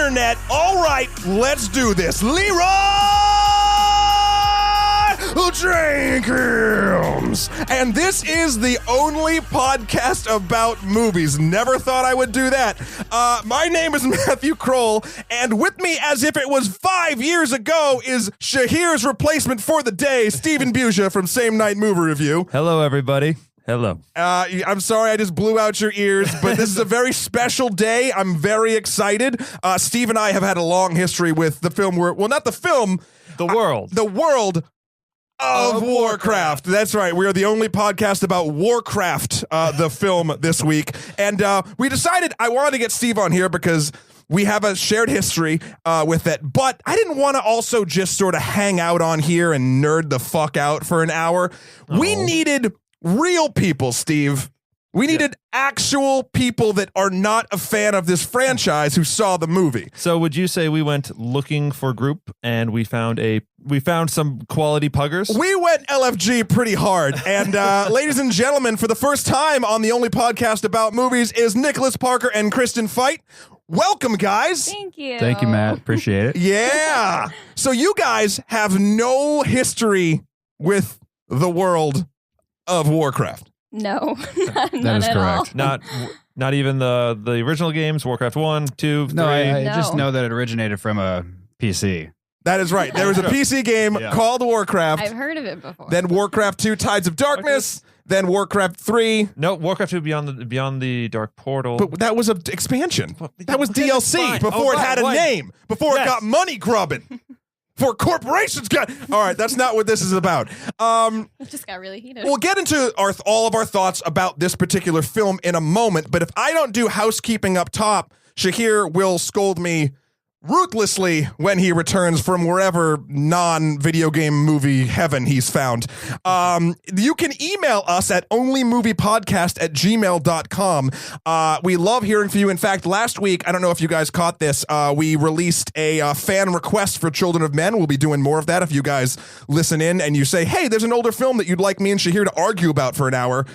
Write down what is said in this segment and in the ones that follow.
internet. All right, let's do this. Leroy Jenkins. And this is the only podcast about movies. Never thought I would do that. My name is Matthew Krol, and with me, as if it was 5 years ago, is Shahir's replacement for the day, Stephen Buja from Same Night Movie Review. Hello, everybody. Hello. I'm sorry I just blew out your ears, but this is a very special day. I'm very excited. Steve and I have had a long history with the film, not the film. The world. The world of Warcraft. That's right. We are the only podcast about Warcraft, the film, this week. And we decided I wanted to get Steve on here because we have a shared history with it. But I didn't want to also just sort of hang out on here and nerd the fuck out for an hour. We needed real people, Steve. We needed actual people that are not a fan of this franchise who saw the movie. So would you say we went looking for a group and we found some quality puggers? We went LFG pretty hard. And ladies and gentlemen, for the first time on the only podcast about movies is Nicholas Parker and Kristen Fight. Welcome, guys. Thank you. Thank you, Matt. Appreciate it. Yeah. So you guys have no history with the world of Warcraft. No, That is correct. Not even the original games, Warcraft 1, 2, 3. No, I No. just know that it originated from a PC. That is right. There was a PC game called Warcraft. I've heard of it before. Then Warcraft 2 Tides of Darkness. Then Warcraft 3. No, Warcraft 2 Beyond the Dark Portal. But that was an expansion. That was Okay, DLC fine. before it had a name. Before it Yes. got money grubbing. For corporations got... All right, that's not what this is about. It just got really heated. We'll get into all of our thoughts about this particular film in a moment, but if I don't do housekeeping up top, Shahir will scold me ruthlessly when he returns from wherever non-video game movie heaven he's found. You can email us at onlymoviepodcast@gmail.com. We love hearing from you. In fact, last week, I don't know if you guys caught this, we released a fan request for Children of Men. We'll be doing more of that if you guys listen in and you say, hey, there's an older film that you'd like me and Shahir to argue about for an hour.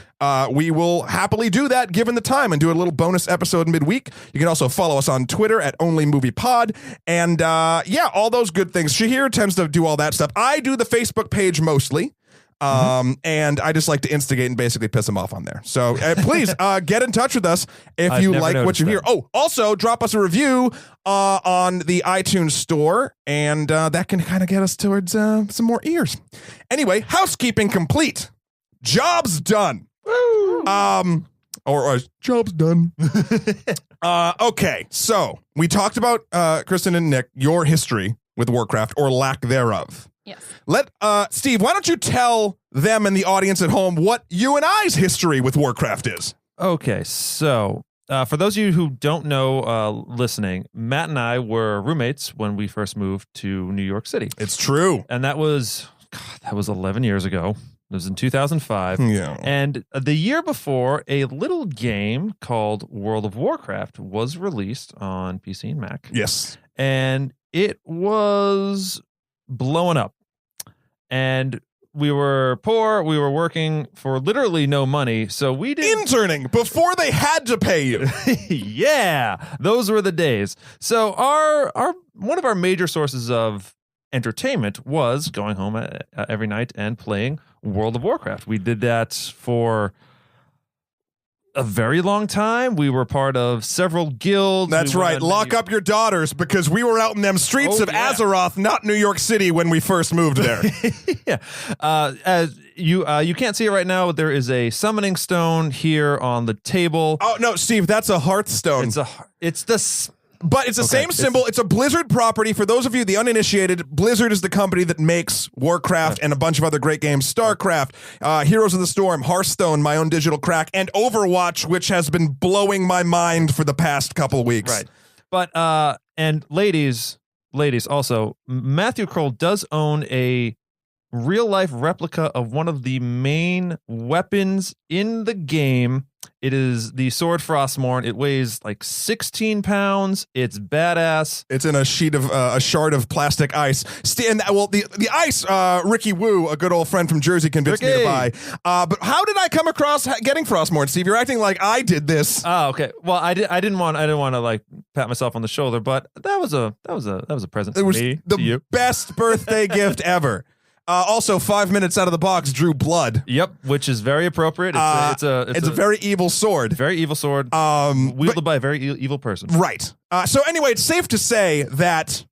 We will happily do that given the time and do a little bonus episode midweek. You can also follow us on Twitter at onlymoviepod. And all those good things. Shahir tends to do all that stuff. I do the Facebook page mostly. And I just like to instigate and basically piss him off on there. So please get in touch with us if you like what you hear. Oh, also drop us a review on the iTunes store, and that can kind of get us towards some more ears. Anyway, housekeeping complete. Job's done. Woo! Or job's done. Okay, so we talked about, Kristen and Nick, your history with Warcraft, or lack thereof. Yes. Steve, why don't you tell them and the audience at home what you and I's history with Warcraft is? Okay, so for those of you who don't know, listening, Matt and I were roommates when we first moved to New York City. It's true. And that was 11 years ago. It was in 2005. Yeah. And the year before, a little game called World of Warcraft was released on PC and Mac. Yes. And it was blowing up. And we were poor. We were working for literally no money. So we did interning before they had to pay you. Yeah, those were the days. So our one of our major sources of entertainment was going home every night and playing World of Warcraft. We did that for a very long time. We were part of several guilds. That's right. Lock up your daughters, because we were out in them streets of Azeroth, not New York City, when we first moved there. Yeah. As you can't see it right now, but there is a summoning stone here on the table. Oh no, Steve, that's a Hearthstone. But it's the same symbol. It's a Blizzard property. For those of you, the uninitiated, Blizzard is the company that makes Warcraft and a bunch of other great games. StarCraft, Heroes of the Storm, Hearthstone, my own digital crack, and Overwatch, which has been blowing my mind for the past couple weeks. Right. But, and ladies, also, Matthew Krol does own a real-life replica of one of the main weapons in the game. It is the Sword Frostmourne. It weighs like 16 pounds. It's badass. It's in a shard of plastic ice. The ice, Ricky Wu, a good old friend from Jersey, convinced me to buy. But how did I come across getting Frostmourne, Steve? You're acting like I did this. Oh, okay. Well, I didn't want to like pat myself on the shoulder, but that was a present to me. It was the best birthday gift ever. Also, 5 minutes out of the box drew blood. Yep, which is very appropriate. It's a very evil sword. Very evil sword. Wielded by a very evil person. Right. So anyway, it's safe to say that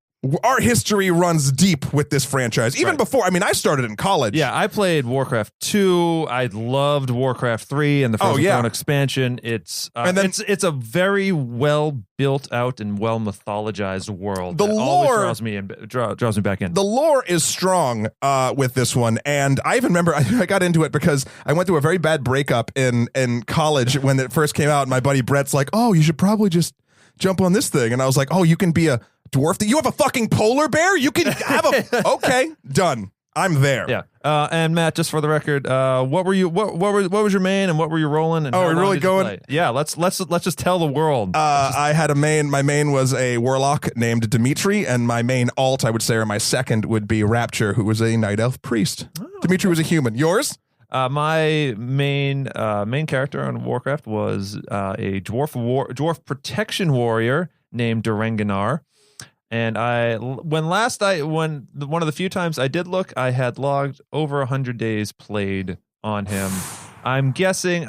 our history runs deep with this franchise. Even before, I started in college. Yeah, I played Warcraft 2. I loved Warcraft 3 and the Frozen Throne expansion. It's a very well built out and well mythologized world. The lore always draws me back in. The lore is strong with this one, and I even remember I got into it because I went through a very bad breakup in college when it first came out. And my buddy Brett's like, "Oh, you should probably just jump on this thing," and I was like, "Oh, you can be a dwarf? You have a fucking polar bear? You can have a okay, done. I'm there." Yeah. And Matt, just for the record, what were you? What was your main, and what were you rolling? And we're really going. Yeah, let's just tell the world. I had a main. My main was a warlock named Dimitri, and my main alt, I would say, or my second would be Rapture, who was a night elf priest. Dimitri was a human. Yours? My main character on Warcraft was a dwarf protection warrior named Durenganar. And one of the few times I did look, I had logged over 100 days played on him. I'm guessing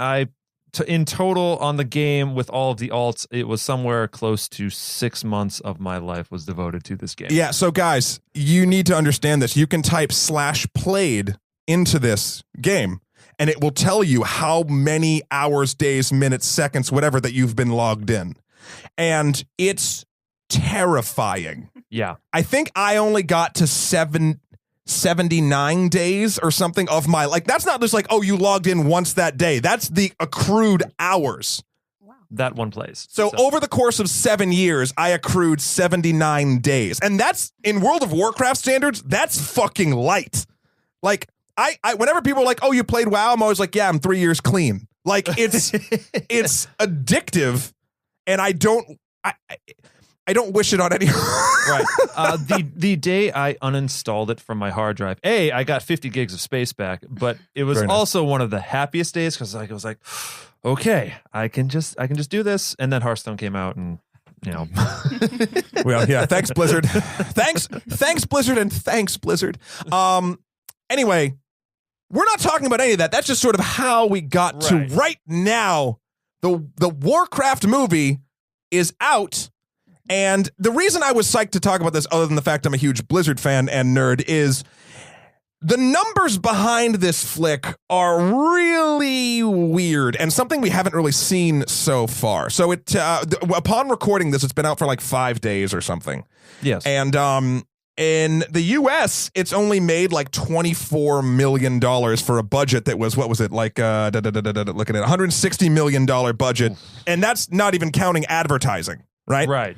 in total on the game with all of the alts, it was somewhere close to 6 months of my life was devoted to this game. Yeah. So guys, you need to understand this. You can type /played into this game, and it will tell you how many hours, days, minutes, seconds, whatever that you've been logged in. And it's terrifying. Yeah. I think I only got to 79 days or something of my, like, that's not just like, oh, you logged in once that day. That's the accrued hours. Wow. That one place. So over the course of 7 years, I accrued 79 days. And that's, in World of Warcraft standards, that's fucking light. Like, I whenever people are like, oh, you played WoW, I'm always like, yeah, I'm 3 years clean. Like, it's addictive, and I don't wish it on anyone. Right. The day I uninstalled it from my hard drive, I got 50 gigs of space back, but it was also one of the happiest days because I was like, okay, I can just do this. And then Hearthstone came out, and well, yeah, thanks Blizzard. thanks Blizzard, and thanks Blizzard. Anyway, we're not talking about any of that. That's just sort of how we got to right now. The Warcraft movie is out. And the reason I was psyched to talk about this, other than the fact I'm a huge Blizzard fan and nerd, is the numbers behind this flick are really weird and something we haven't really seen so far. So upon recording this, it's been out for like 5 days or something. Yes. And in the U.S., it's only made like $24 million for a budget that was, what was it, like, looking at $160 million budget. And that's not even counting advertising, right? Right.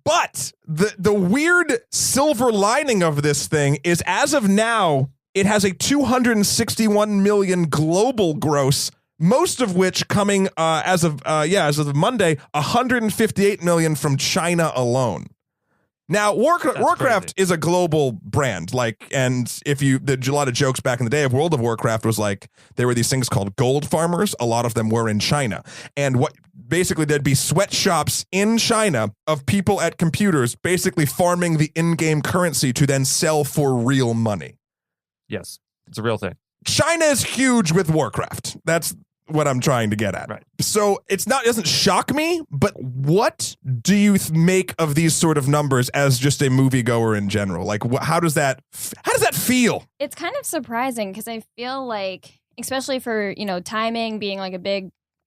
But the weird silver lining of this thing is, as of now, it has a 261 million global gross, most of which coming as of Monday, 158 million from China alone. Now, Warcraft is a global brand, and there's a lot of jokes back in the day of World of Warcraft was like, there were these things called gold farmers. A lot of them were in China. And basically there'd be sweatshops in China of people at computers basically farming the in-game currency to then sell for real money. Yes, it's a real thing. China is huge with Warcraft. That's what I'm trying to get at. Right. So it doesn't shock me, but what do you make of these sort of numbers as just a moviegoer in general? Like, how does that feel? It's kind of surprising because I feel like, especially for, timing being like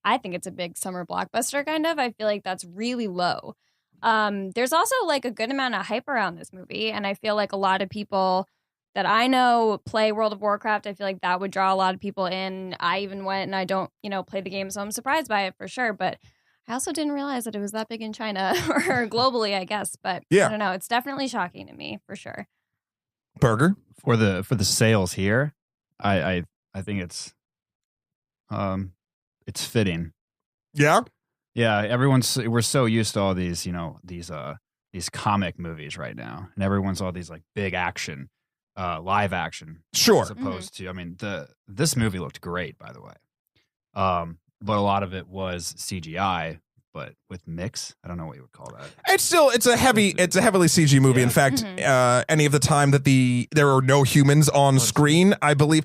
I think it's a big summer blockbuster kind of. I feel like that's really low. There's also like a good amount of hype around this movie, and I feel like a lot of people that I know play World of Warcraft. I feel like that would draw a lot of people in. I even went, and I don't, play the game, so I'm surprised by it for sure. But I also didn't realize that it was that big in China or globally, I guess. But yeah. I don't know. It's definitely shocking to me for sure. Burger. For the sales here, I think it's fitting. Yeah. Yeah, we're so used to all these, these comic movies right now, and everyone's all these like big action, live action. Sure. As opposed to, I mean, this movie looked great, by the way. But a lot of it was CGI, but with mix. I don't know what you would call that. It's a heavily CG movie. Yeah. In fact, any of the time that there are no humans on screen, I believe.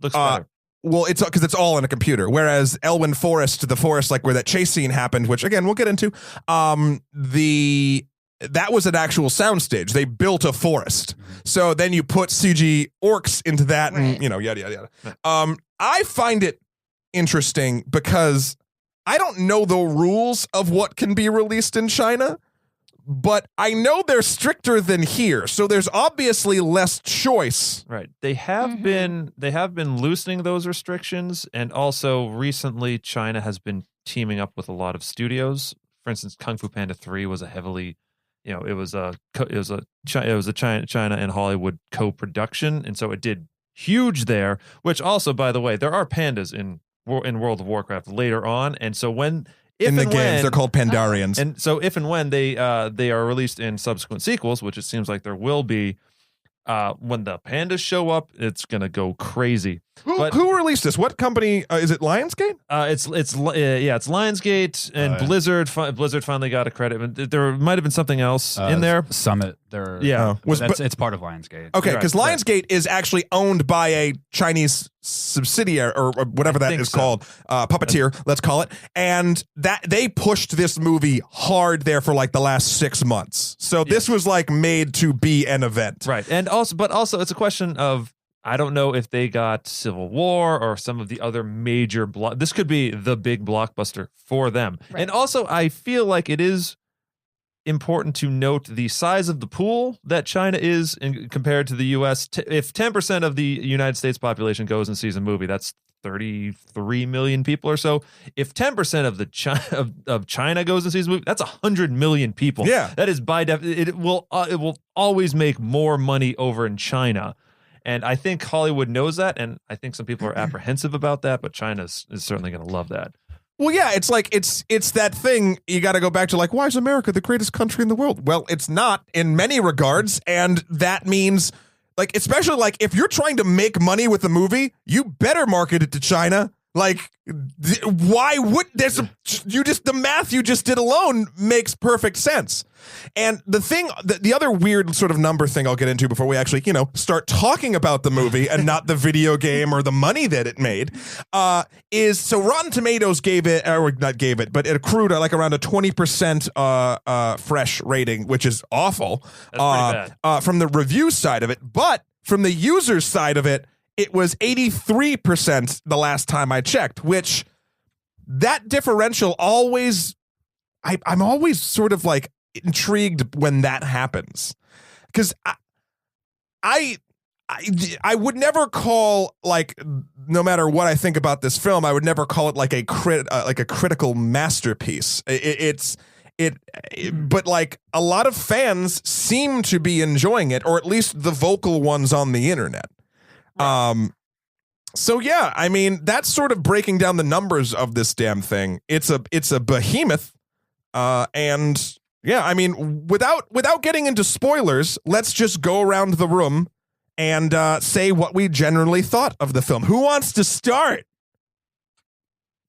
Looks better. Well, it's because it's all in a computer. Whereas Elwyn Forest, the forest, like where that chase scene happened, which again we'll get into, that was an actual soundstage. They built a forest. So then you put CG orcs into that, and yada yada yada. I find it interesting because I don't know the rules of what can be released in China, but I know they're stricter than here. So there's obviously less choice. Right. They have been loosening those restrictions, and also recently China has been teaming up with a lot of studios. For instance, Kung Fu Panda 3 was a heavily, it was a China and Hollywood co-production, and so it did huge there, which also, by the way, there are pandas in World of Warcraft later on, and so they're called Pandarians. And so if and when they are released in subsequent sequels, which it seems like there will be, when the pandas show up, it's gonna go crazy. Who released this? What company? Is it Lionsgate? It's Lionsgate and Blizzard. Blizzard finally got a credit. There might have been something else in there. Summit. It's part of Lionsgate. Okay, because Lionsgate is actually owned by a Chinese subsidiary or whatever that is called, puppeteer, let's call it, and that they pushed this movie hard there for like the last 6 months. So this was like made to be an event, right? And also, it's a question of, I don't know if they got Civil War or some of the other major this could be the big blockbuster for them. Right. And also, I feel like it is important to note the size of the pool that China is compared to the U.S. If 10% of the United States population goes and sees a movie, that's 33 million people or so. If 10% of the of China goes and sees a movie, that's 100 million people. Yeah, that is by definition. It will always make more money over in China. And I think Hollywood knows that, and I think some people are apprehensive about that, but China is certainly going to love that. Well, yeah, it's like it's that thing you got to go back to, like, why is America the greatest country in the world? Well, it's not in many regards, and that means, like, especially like if you're trying to make money with a movie, you better market it to China. Like, why would the math you just did alone makes perfect sense. And the other weird sort of number thing I'll get into before we actually, start talking about the movie and not the video game or the money that it made, is so Rotten Tomatoes but it accrued like around a 20% fresh rating, which is awful. That's pretty bad. From the review side of it, but from the user side of it, it was 83% the last time I checked, which that differential always, I'm always sort of like intrigued when that happens. Because I would never call, like, no matter what I think about this film, I would never call it like a critical masterpiece. But like a lot of fans seem to be enjoying it, or at least the vocal ones on the internet. So yeah, I mean, that's sort of breaking down the numbers of this damn thing. It's a behemoth, and yeah, I mean, without getting into spoilers, let's just go around the room and say what we generally thought of the film. Who wants to start?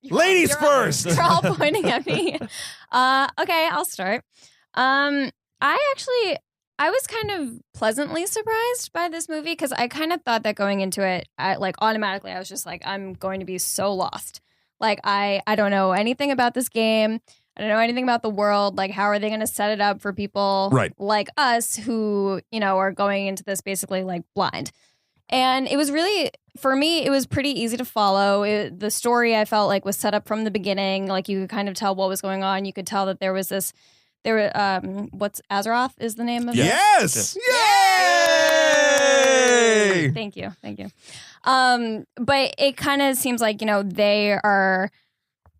Ladies first. You're all pointing at me. Okay, I'll start. I was kind of pleasantly surprised by this movie because I kind of thought that going into it, automatically, I was just like, I'm going to be so lost. Like, I don't know anything about this game. I don't know anything about the world. Like, how are they going to set it up for people like us who, are going into this basically like blind? And it was really, for me, it was pretty easy to follow. The story I felt like was set up from the beginning. Like, you could kind of tell what was going on. You could tell that there was this. What's Azeroth is the name of it? Yes! Yay! Thank you. But it kind of seems like, they are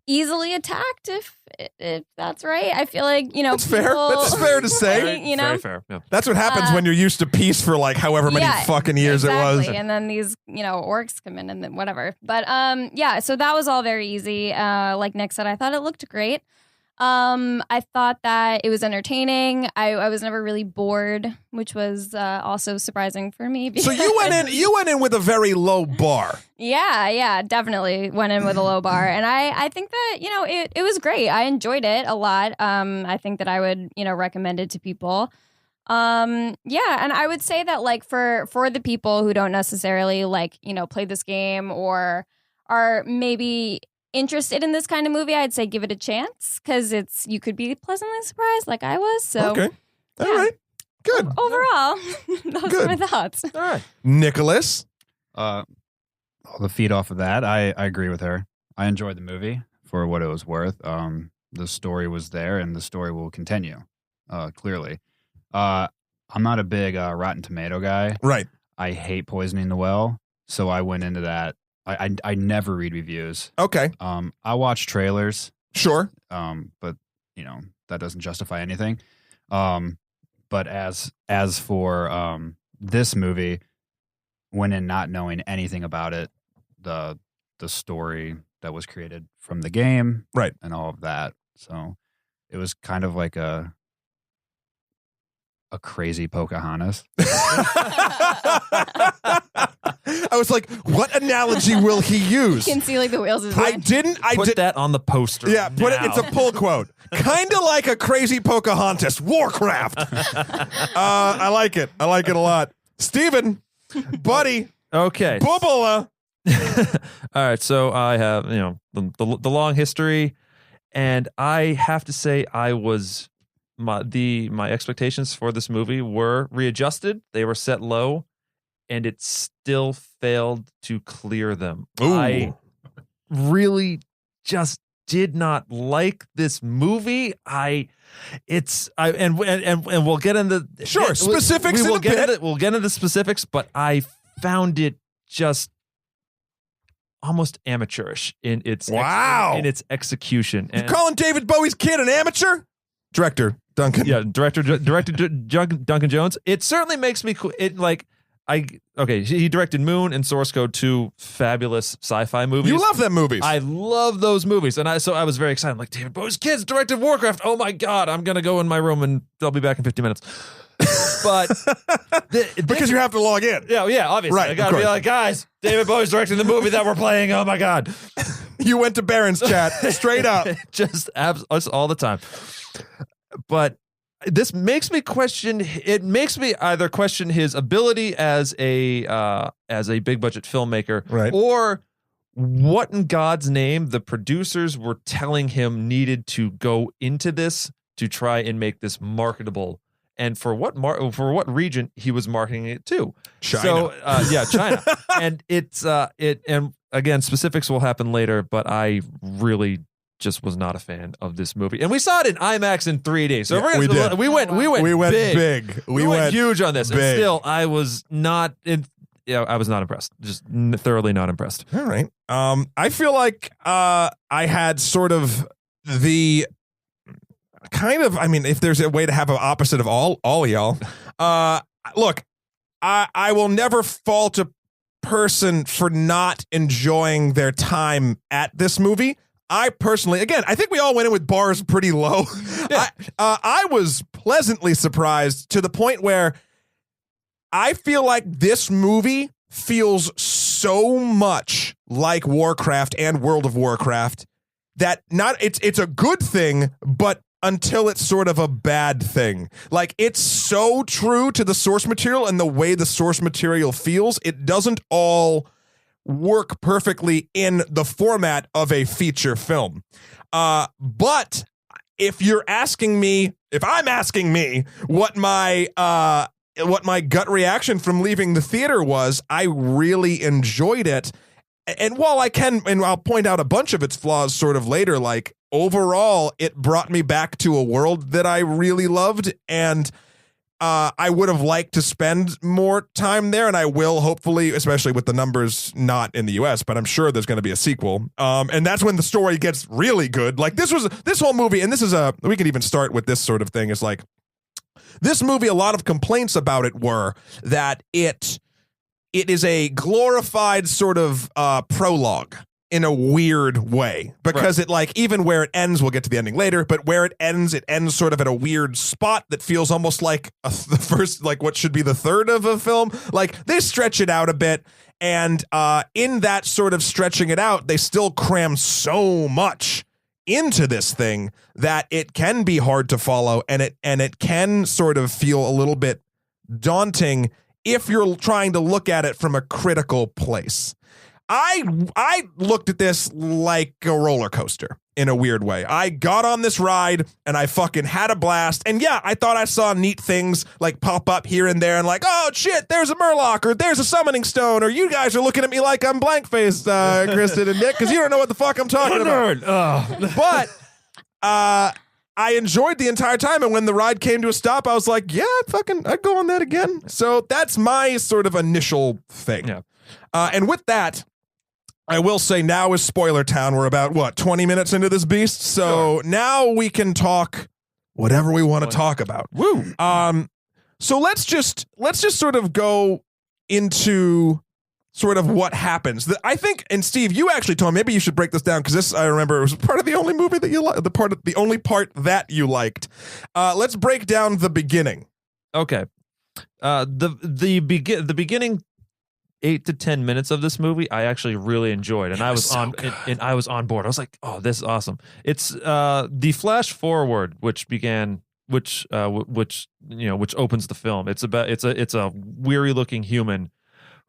easily attacked, if that's right. I feel like, That's fair. That's fair to say. You know, Very fair. Yeah. That's what happens when you're used to peace for like however many fucking years exactly. it was. And then these, orcs come in and then whatever. But yeah, so that was all very easy. Like Nick said, I thought it looked great. I thought that it was entertaining. I was never really bored, which was also surprising for me. So you went in with a very low bar. Yeah, definitely went in with a low bar. And I think that, it was great. I enjoyed it a lot. I think that I would, recommend it to people. Yeah, and I would say that like for the people who don't necessarily like, play this game or are maybe interested in this kind of movie, I'd say give it a chance because you could be pleasantly surprised like I was. So okay. All right. Good. Overall, those are my thoughts. All right. Nicholas? The feed off of that, I agree with her. I enjoyed the movie for what it was worth. The story was there and the story will continue, clearly. I'm not a big Rotten Tomato guy. Right. I hate poisoning the well, so I went into that. I never read reviews. Okay. I watch trailers. Sure. But that doesn't justify anything. But as for this movie, went in not knowing anything about it, the story that was created from the game, right, and all of that. So it was kind of like a crazy Pocahontas. I was like, what analogy will he use? You can see like the wheels of I didn't. Put that on the poster. Yeah, put it. It's a pull quote. Kind of like a crazy Pocahontas. Warcraft. I like it. I like it a lot. Steven, buddy. Okay. Bubala. All right. So I have the long history, and I have to say I was my expectations for this movie were readjusted. They were set low, and it still failed to clear them. Ooh. I really just did not like this movie. And we'll get into specifics. We'll get into specifics, but I found it just almost amateurish in its in its execution. You're calling David Bowie's kid an amateur? Director Duncan. Yeah, director Duncan Jones. It certainly makes me he directed Moon and Source Code, 2 fabulous sci-fi movies. You love them movies. I love those movies. And I was very excited. I'm like, David Bowie's kids directed Warcraft. Oh my God, I'm going to go in my room and I'll be back in 50 minutes. But because you have to log in. Yeah, obviously. Right, I got to be like, guys, David Bowie's directing the movie that we're playing. Oh my God. You went to Barron's chat straight up. Just all the time. But this makes me question. It makes me either question his ability as a big budget filmmaker, right, or what in God's name the producers were telling him needed to go into this to try and make this marketable, and for what region he was marketing it to. China. So China, and and again, specifics will happen later, but I really just was not a fan of this movie, and we saw it in IMAX in 3D. So we went big. We went huge on this, big. And still, I was not impressed. Just thoroughly not impressed. All right. I feel like I had sort of the kind of. I mean, if there's a way to have an opposite of all y'all, look, I will never fault a person for not enjoying their time at this movie. I personally, again, I think we all went in with bars pretty low. Yeah. I was pleasantly surprised to the point where I feel like this movie feels so much like Warcraft and World of Warcraft that it's a good thing, but until it's sort of a bad thing. Like, it's so true to the source material and the way the source material feels. It doesn't all work perfectly in the format of a feature film. But if I'm asking me what my gut reaction from leaving the theater was, I really enjoyed it. And while I'll point out a bunch of its flaws sort of later, like overall, it brought me back to a world that I really loved. And I would have liked to spend more time there, and I will, hopefully, especially with the numbers not in the US, but I'm sure there's going to be a sequel. And that's when the story gets really good. Like this whole movie, and we could even start with this sort of thing, is like this movie, a lot of complaints about it were that it is a glorified sort of prologue in a weird way, because it, like, even where it ends, we'll get to the ending later, but where it ends sort of at a weird spot that feels almost like the first, like what should be the third of a film. Like they stretch it out a bit, and in that sort of stretching it out, they still cram so much into this thing that it can be hard to follow, and it can sort of feel a little bit daunting if you're trying to look at it from a critical place. I looked at this like a roller coaster in a weird way. I got on this ride and I fucking had a blast. And yeah, I thought I saw neat things like pop up here and there, and like, oh shit, there's a Murloc, or there's a summoning stone, or you guys are looking at me like I'm blank faced, Kristen and Nick, because you don't know what the fuck I'm talking about. But I enjoyed the entire time, and when the ride came to a stop, I was like, yeah, I'd go on that again. So that's my sort of initial thing. Yeah. And with that, I will say now is spoiler town. We're about, 20 minutes into this beast? So now we can talk whatever we want to talk about. Woo. So let's just sort of go into sort of what happens. I think, and Steve, you actually told me, maybe you should break this down, because this, I remember, it was part of the only movie that you liked, the only part that you liked. Let's break down the beginning. Okay. The beginning 8 to 10 minutes of this movie I actually really enjoyed, and I was on board. I was like, oh, this is awesome. It's the flash forward which opens the film. It's a weary looking human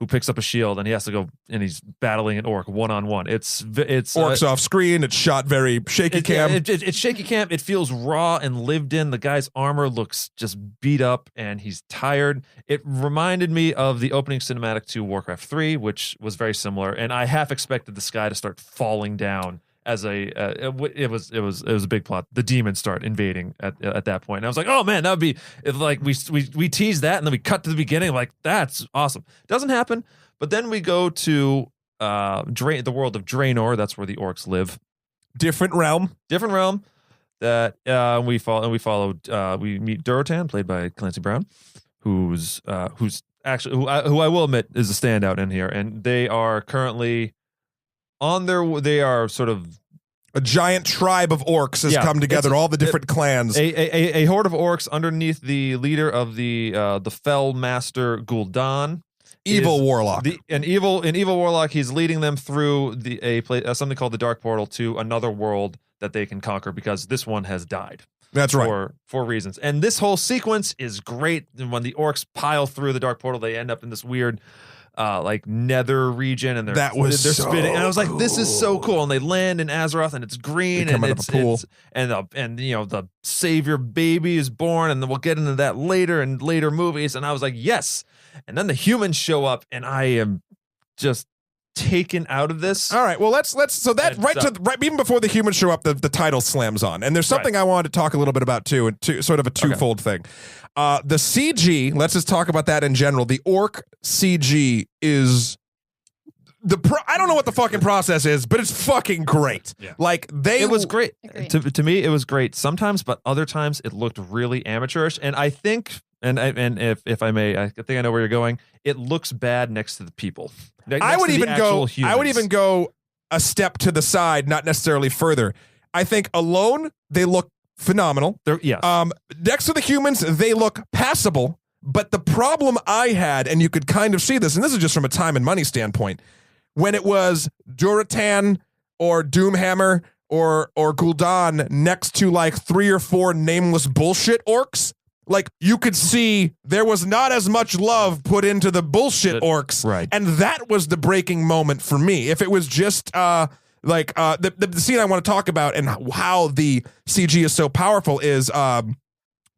who picks up a shield, and he has to go, and he's battling an orc one-on-one. It's orcs off screen. It's shot very shaky cam. It's shaky cam. It feels raw and lived in. The guy's armor looks just beat up, and he's tired. It reminded me of the opening cinematic to Warcraft 3, which was very similar. And I half expected the sky to start falling down as it was a big plot. The demons start invading at that point. And I was like, oh man, that would be like we teased that, and then we cut to the beginning. I'm like, that's awesome. Doesn't happen. But then we go to the world of Draenor. That's where the orcs live. Different realm. That we meet Durotan, played by Clancy Brown, who's actually who I will admit is a standout in here, and they are currently they are sort of a giant tribe of orcs has come together, all the different clans. A horde of orcs underneath the leader of the Fell Master Gul'dan. Evil warlock. An evil warlock. He's leading them through something called the Dark Portal to another world that they can conquer, because this one has died. That's right. For reasons. And this whole sequence is great. And when the orcs pile through the Dark Portal, they end up in this weird like nether region, and they're spinning, and I was like, this is so cool. And they land in Azeroth, and it's green, and it's a pool, and the savior baby is born, and then we'll get into that later in later movies. And I was like, yes. And then the humans show up, and I am just taken out of this. All right, well, let's so that right even before the humans show up, the title slams on, and there's something I wanted to talk a little bit about too, and sort of a twofold thing. The CG, let's just talk about that in general. The orc CG is I don't know what the fucking process is, but it's fucking great. Yeah. Like it was great. To me, it was great sometimes, but other times it looked really amateurish. And I think, and if I may, I think I know where you're going. It looks bad next to the people. I would even go a step to the side, not necessarily further. I think alone they look phenomenal. Next to the humans, they look passable. But the problem I had, and you could kind of see this, and this is just from a time and money standpoint, when it was Durotan or Doomhammer or Gul'dan next to like 3 or 4 nameless bullshit orcs, like you could see there was not as much love put into the bullshit orcs. Right. And that was the breaking moment for me. If it was just the scene I want to talk about and how the CG is so powerful is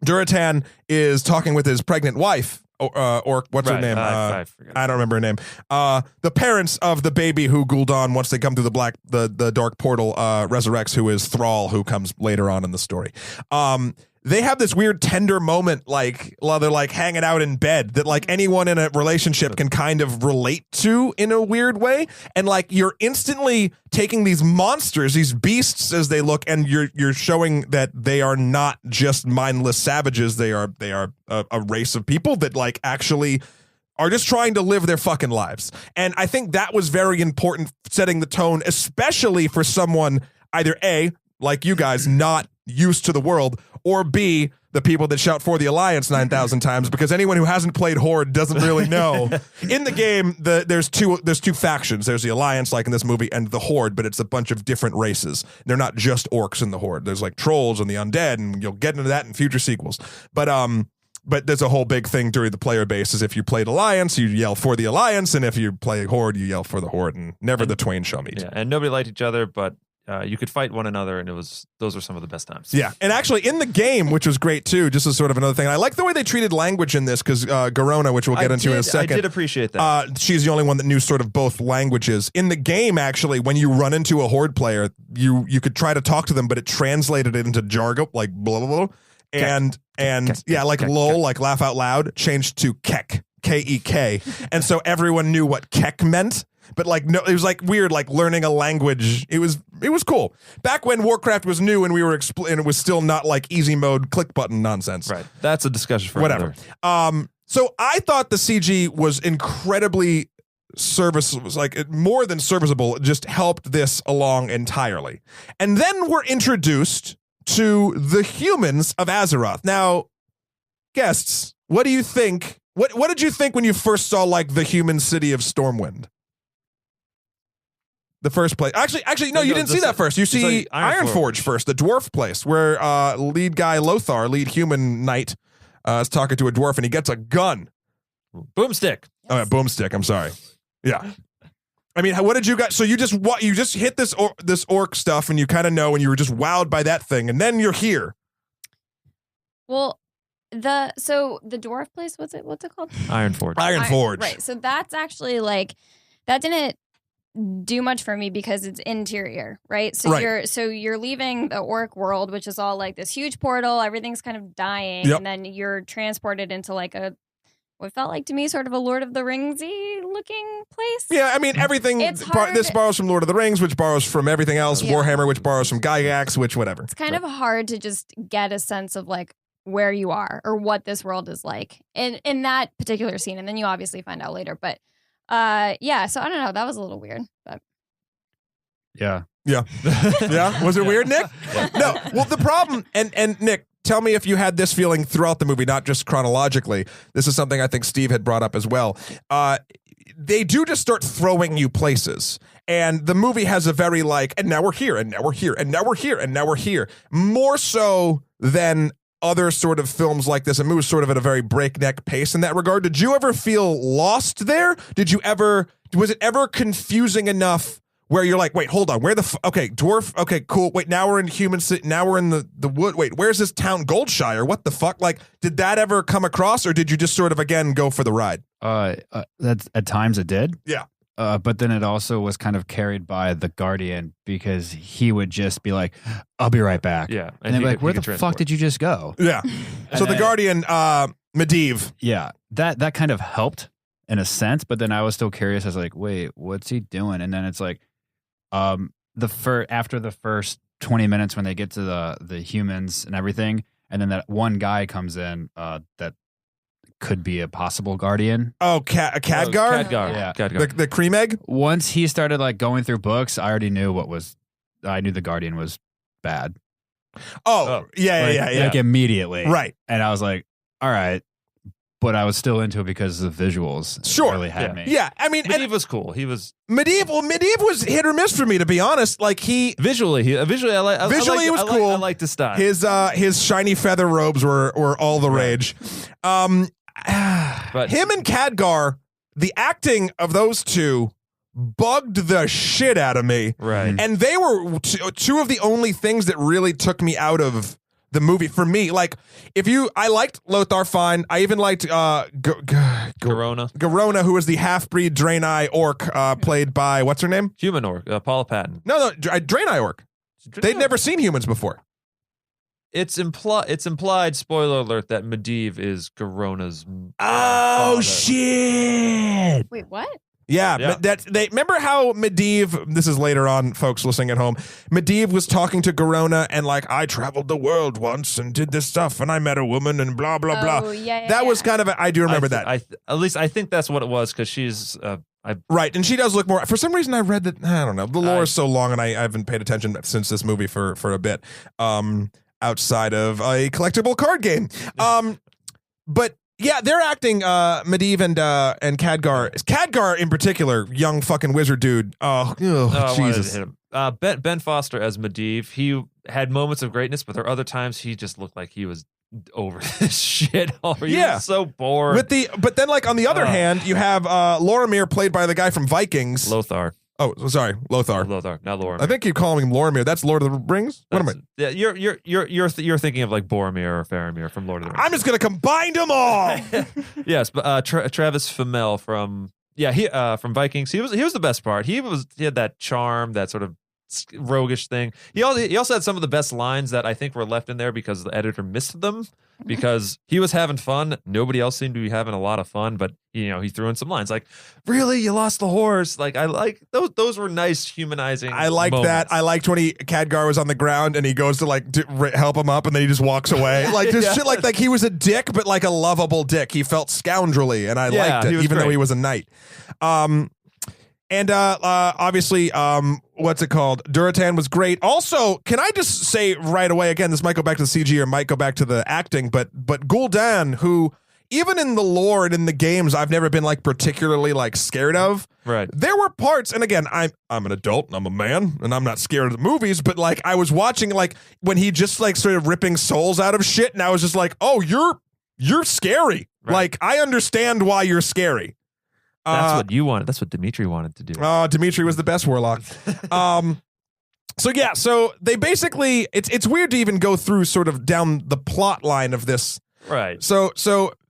Durotan is talking with his pregnant wife, or what's her name? I don't remember her name. The parents of the baby who Gul'dan, once they come through the dark portal, resurrects, who is Thrall, who comes later on in the story. they have this weird tender moment, like while they're like hanging out in bed, that like anyone in a relationship can kind of relate to in a weird way. And like you're instantly taking these monsters, these beasts as they look, and you're showing that they are not just mindless savages. They are a race of people that like actually are just trying to live their fucking lives. And I think that was very important, setting the tone, especially for someone either A, like you guys, not used to the world, or B, the people that shout for the Alliance 9,000 times, because anyone who hasn't played Horde doesn't really know. In the game, there's two factions. There's the Alliance, like in this movie, and the Horde, but it's a bunch of different races. They're not just orcs in the Horde. There's like trolls and the undead, and you'll get into that in future sequels. But there's a whole big thing during the player base is if you played Alliance, you yell for the Alliance, and if you play Horde, you yell for the Horde, and never the twain shall meet. Yeah, and nobody liked each other, but you could fight one another, and those were some of the best times. Yeah, and actually in the game, which was great too, just as sort of another thing, I like the way they treated language in this, because Garona, which we'll get into in a second. I did appreciate that. She's the only one that knew sort of both languages. In the game, actually, when you run into a Horde player, you could try to talk to them, but it translated it into jargon, like blah, blah, blah. And like lol, like laugh out loud, changed to kek, K-E-K. And so everyone knew what kek meant. But like no, it was like weird, like learning a language. It was cool. Back when Warcraft was new and we were and it was still not like easy mode click button nonsense. Right. That's a discussion for whatever. So I thought the CG was incredibly serviceable, like more than serviceable. It just helped this along entirely. And then we're introduced to the humans of Azeroth. Now, guests, what do you think? What did you think when you first saw like the human city of Stormwind? The first place. Actually, no, you didn't see that first. You see Ironforge first, the dwarf place, where lead guy Lothar, lead human knight, is talking to a dwarf, and he gets a gun. Boomstick. Oh, yeah, boomstick. I'm sorry. Yeah. I mean, what did you guys? So you just hit this orc stuff, and you kind of know, and you were just wowed by that thing, and then you're here. Well, the dwarf place, what's it called? Ironforge. Ironforge. Right. So that's actually like that didn't do much for me because it's interior, right? So you're leaving the orc world, which is all like this huge portal, everything's kind of dying, and then you're transported into like what felt like to me sort of a Lord of the Ringsy looking place. Yeah, I mean everything. This borrows from Lord of the Rings, which borrows from everything else. Yeah. Warhammer, which borrows from Gygax, which whatever. It's kind of hard to just get a sense of like where you are or what this world is like in that particular scene, and then you obviously find out later, but. So I don't know. That was a little weird, but yeah. Was it weird, Nick? No. Well, the problem, and Nick, tell me if you had this feeling throughout the movie, not just chronologically. This is something I think Steve had brought up as well. They do just start throwing you places, and the movie has a very like, and now we're here, and now we're here, and now we're here, and now we're here, more so than other sort of films like this. It moves sort of at a very breakneck pace in that regard. Did you ever feel lost there? Was it ever confusing enough where you're like, wait, hold on, where okay, dwarf, okay, cool, wait, now we're in human city, now we're in the wood, wait, where's this town, Goldshire, what the fuck? Like, did that ever come across, or did you just sort of, again, go for the ride? That's at times it did. Yeah. But then it also was kind of carried by the Guardian, because he would just be like, I'll be right back. Yeah. And they'd be like, where the fuck did you just go? Yeah. So the Guardian, Medivh. Yeah. That kind of helped in a sense, but then I was still curious. I was like, wait, what's he doing? And then it's like, after the first 20 minutes when they get to the humans and everything, and then that one guy comes in that could be a possible Guardian. Oh, Khadgar? Khadgar. Yeah. Khadgar. The cream egg? Once he started like going through books, I already knew I knew the Guardian was bad. Oh, yeah. Like immediately. Right. And I was like, all right. But I was still into it because of the visuals. Sure. It really had me. Yeah, I mean, Medivh was cool. He was Medivh was hit or miss for me, to be honest. Like visually, he was cool. I liked his style. His shiny feather robes were all the rage. But him and Khadgar, the acting of those two bugged the shit out of me. Right. And they were two of the only things that really took me out of the movie for me. Like, I liked Lothar fine. I even liked Garona, who was the half-breed Draenei orc, played by, what's her name? Human orc, Paula Patton. No, Draenei orc. They'd never seen humans before. it's implied, spoiler alert, that Medivh is Garona's Oh father. shit! Wait, what? Yeah, Yeah. they remember how Medivh. This is later on, folks listening at home. Medivh was talking to Garona and like, I traveled the world once and did this stuff, and I met a woman and blah blah blah. Oh, yeah, That was yeah. kind of I do remember that. At least I think that's what it was, because she's Right, and she does look more. For some reason, I read that. I don't know. The lore is so long, and I haven't paid attention since this movie for a bit. Outside of a collectible card game, but yeah, they're acting. Medivh and Khadgar in particular, young fucking wizard dude. Oh, I wanted to Jesus. hit him. Ben Foster as Medivh, he had moments of greatness, but there are other times he just looked like he was over this shit already. Yeah. He was so bored. But then like on the other hand, you have Loromir played by the guy from Vikings. Lothar. Oh, sorry, Lothar. Lothar, not Loromir. I think you call him Loromir. That's Lord of the Rings. What am I? Yeah, you're thinking of like Boromir or Faramir from Lord of the Rings. I'm just gonna combine them all. Yes, but Travis Fimmel from from Vikings. He was the best part. He had that charm, that sort of roguish thing. He also had some of the best lines that I think were left in there because the editor missed them, because he was having fun. Nobody else seemed to be having a lot of fun, but he threw in some lines like, "Really, you lost the horse?" Like, I like those were nice, humanizing. I liked that. I liked when Khadgar was on the ground and he goes to like help him up and then he just walks away. Like this shit, like he was a dick, but like a lovable dick. He felt scoundrelly, and I liked it, even though he was a knight. And obviously, what's it called? Duratan was great. Also, can I just say right away, again, this might go back to the CG or might go back to the acting, but Gul'dan, who even in the lore and in the games, I've never been like particularly like scared of. Right. There were parts, and again, I'm an adult and I'm a man and I'm not scared of the movies, but like I was watching like when he just like started ripping souls out of shit, and I was just like, oh, you're scary. Right. Like I understand why you're scary. That's what you wanted. That's what Dimitri wanted to do. Oh, Dimitri was the best warlock. So they basically, it's weird to even go through sort of down the plot line of this. Right. So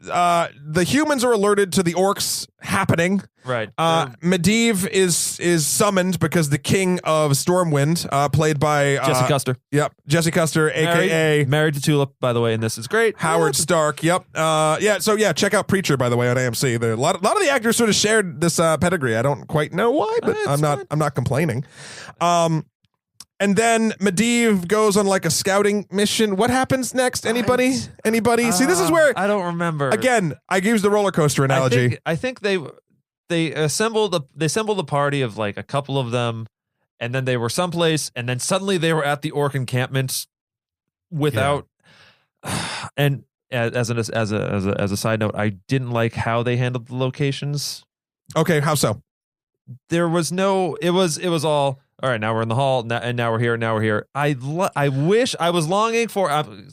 the humans are alerted to the orcs happening. Right. Medivh is summoned because the king of Stormwind, played by Jesse Custer. Yep, Jesse Custer, aka Married to Tulip, by the way, and this is great. Howard Stark. Yep. Check out Preacher, by the way, on AMC. A lot of the actors sort of shared this pedigree. I don't quite know why, but I'm not complaining. And then Medivh goes on like a scouting mission. What happens next? Anybody? See, this is where I don't remember. Again, I used the roller coaster analogy. I think they assembled a party of like a couple of them, and then they were someplace, and then suddenly they were at the orc encampment without. And as a side note, I didn't like how they handled the locations. Okay, how so? There was no. It was all. All right, now we're in the hall, and now we're here. Now we're here. I wish I was longing for.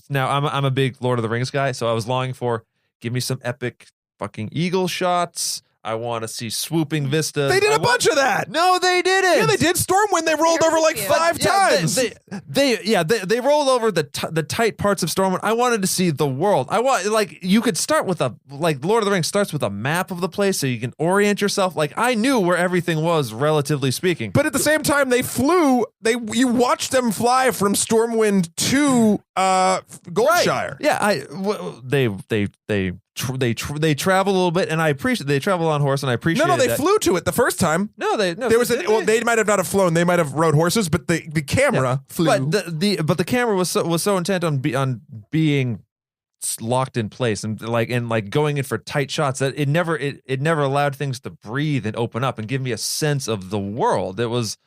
Now I'm a big Lord of the Rings guy, so I was longing for. Give me some epic fucking eagle shots. I want to see swooping vistas. They did a bunch of that. No, they didn't. Yeah, they did. Stormwind, they rolled over like 5 times. They rolled over the tight parts of Stormwind. I wanted to see the world. I want you could start with Lord of the Rings starts with a map of the place so you can orient yourself. Like I knew where everything was, relatively speaking. But at the same time, they flew. You watched them fly from Stormwind to Goldshire. Right. Yeah, they travel a little bit, and I appreciate they travel on horse, and I appreciate. No, they flew to it the first time. They they might have not have flown. They might have rode horses, but the camera flew. But the camera was so intent on being locked in place and going in for tight shots that it never allowed things to breathe and open up and give me a sense of the world. It was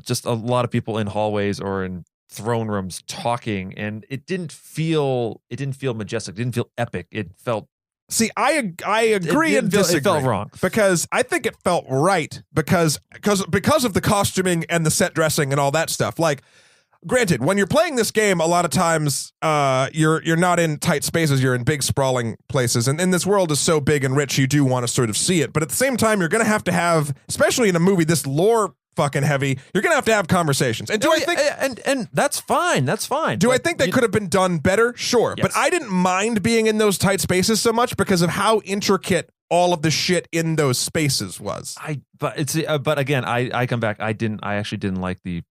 just a lot of people in hallways or in throne rooms talking, and it didn't feel majestic. It didn't feel epic. It felt. See, I agree and disagree. It felt wrong because I think it felt right because of the costuming and the set dressing and all that stuff. Like, granted, when you're playing this game, a lot of times you're not in tight spaces. You're in big sprawling places, and this world is so big and rich. You do want to sort of see it, but at the same time, you're going to have, especially in a movie this lore fucking heavy, you're gonna have to have conversations. And I think and that's fine. That's fine. I think they could have been done better? Sure. Yes. But I didn't mind being in those tight spaces so much because of how intricate all of the shit in those spaces was. But again, I come back. I actually didn't like the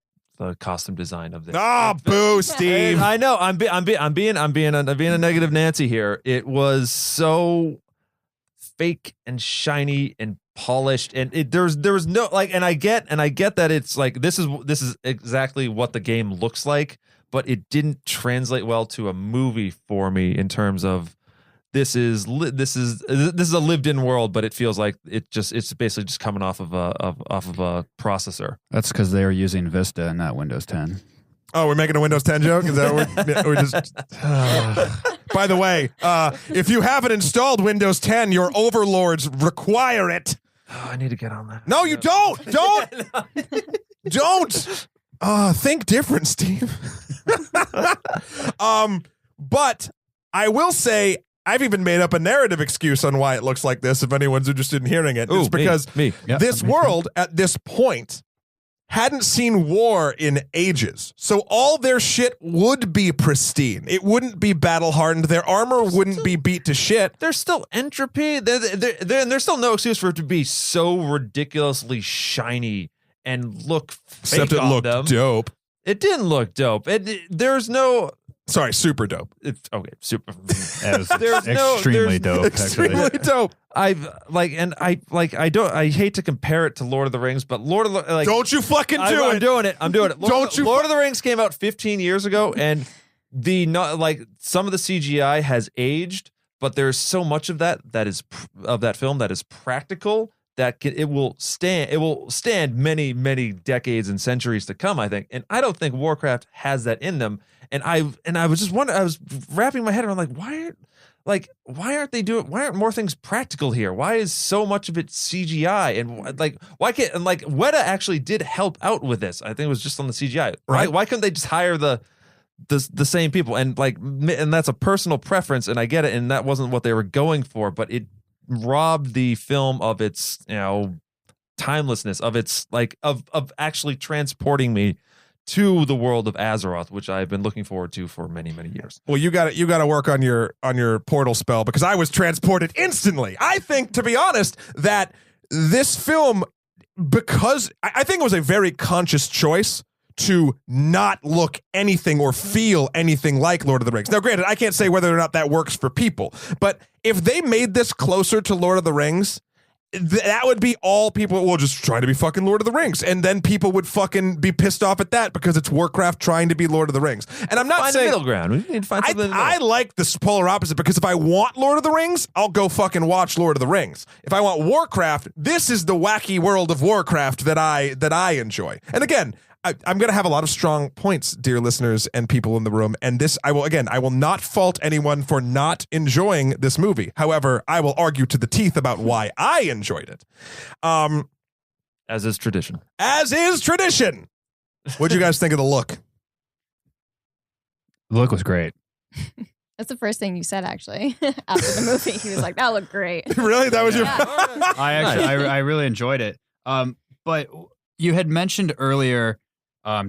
the costume design of this. Ah, boo, Steve. I know. I'm being a negative Nancy here. It was so fake and shiny and polished, and there was no like. And I get that it's like this is exactly what the game looks like, but it didn't translate well to a movie for me in terms of this is a lived-in world, but it feels like it's basically just coming off of a processor. That's because they were using Vista and not Windows 10. Oh, we're making a Windows 10 joke? Is that what we're just... By the way, if you haven't installed Windows 10, your overlords require it. Oh, I need to get on that. No, you don't. Don't. Think different, Steve. But I will say, I've even made up a narrative excuse on why it looks like this, if anyone's interested in hearing it. Ooh, it's because Yep, this world, at this point, hadn't seen war in ages. So all their shit would be pristine. It wouldn't be battle-hardened. Their armor wouldn't be beat to shit. There's still entropy. There's still no excuse for it to be so ridiculously shiny and look fake Except it on looked them. dope. It didn't look dope. There's no... Sorry, super dope. Okay, super. That was There's extremely dope. Extremely dope. I hate to compare it to Lord of the Rings, but Lord of the like Don't you fucking do I'm it. doing it. I'm doing it. Don't you Lord of the Rings came out 15 years ago, and some of the CGI has aged, but there's so much of that film that is practical that it will stand many decades and centuries to come, I think. And I don't think Warcraft has that in them. And I was just wondering, I was wrapping my head around why aren't more things practical here? Why is so much of it CGI? And why can't, and Weta actually did help out with this. I think it was just on the CGI. Right. Why couldn't they just hire the same people? And that's a personal preference, and I get it, and that wasn't what they were going for, but it robbed the film of its, timelessness, of its of actually transporting me to the world of Azeroth, which I've been looking forward to for many years. Well, you got to work on your portal spell, because I was transported instantly. I think, to be honest, that this film, because I think it was a very conscious choice to not look anything or feel anything like Lord of the Rings. Now, granted, I can't say whether or not that works for people, but if they made this closer to Lord of the Rings, that would be all people will just trying to be fucking Lord of the Rings. And then people would fucking be pissed off at that because it's Warcraft trying to be Lord of the Rings. And I'm not Find saying the middle ground. We need to find something in the middle. I like the polar opposite, because if I want Lord of the Rings, I'll go fucking watch Lord of the Rings. If I want Warcraft, this is the wacky world of Warcraft that I enjoy. And again, I'm going to have a lot of strong points, dear listeners and people in the room. And this, I will not fault anyone for not enjoying this movie. However, I will argue to the teeth about why I enjoyed it. As is tradition. As is tradition. What'd you guys think of the look? The look was great. That's the first thing you said, actually, after the movie. He was like, that looked great. Really? That was your... I really enjoyed it. But you had mentioned earlier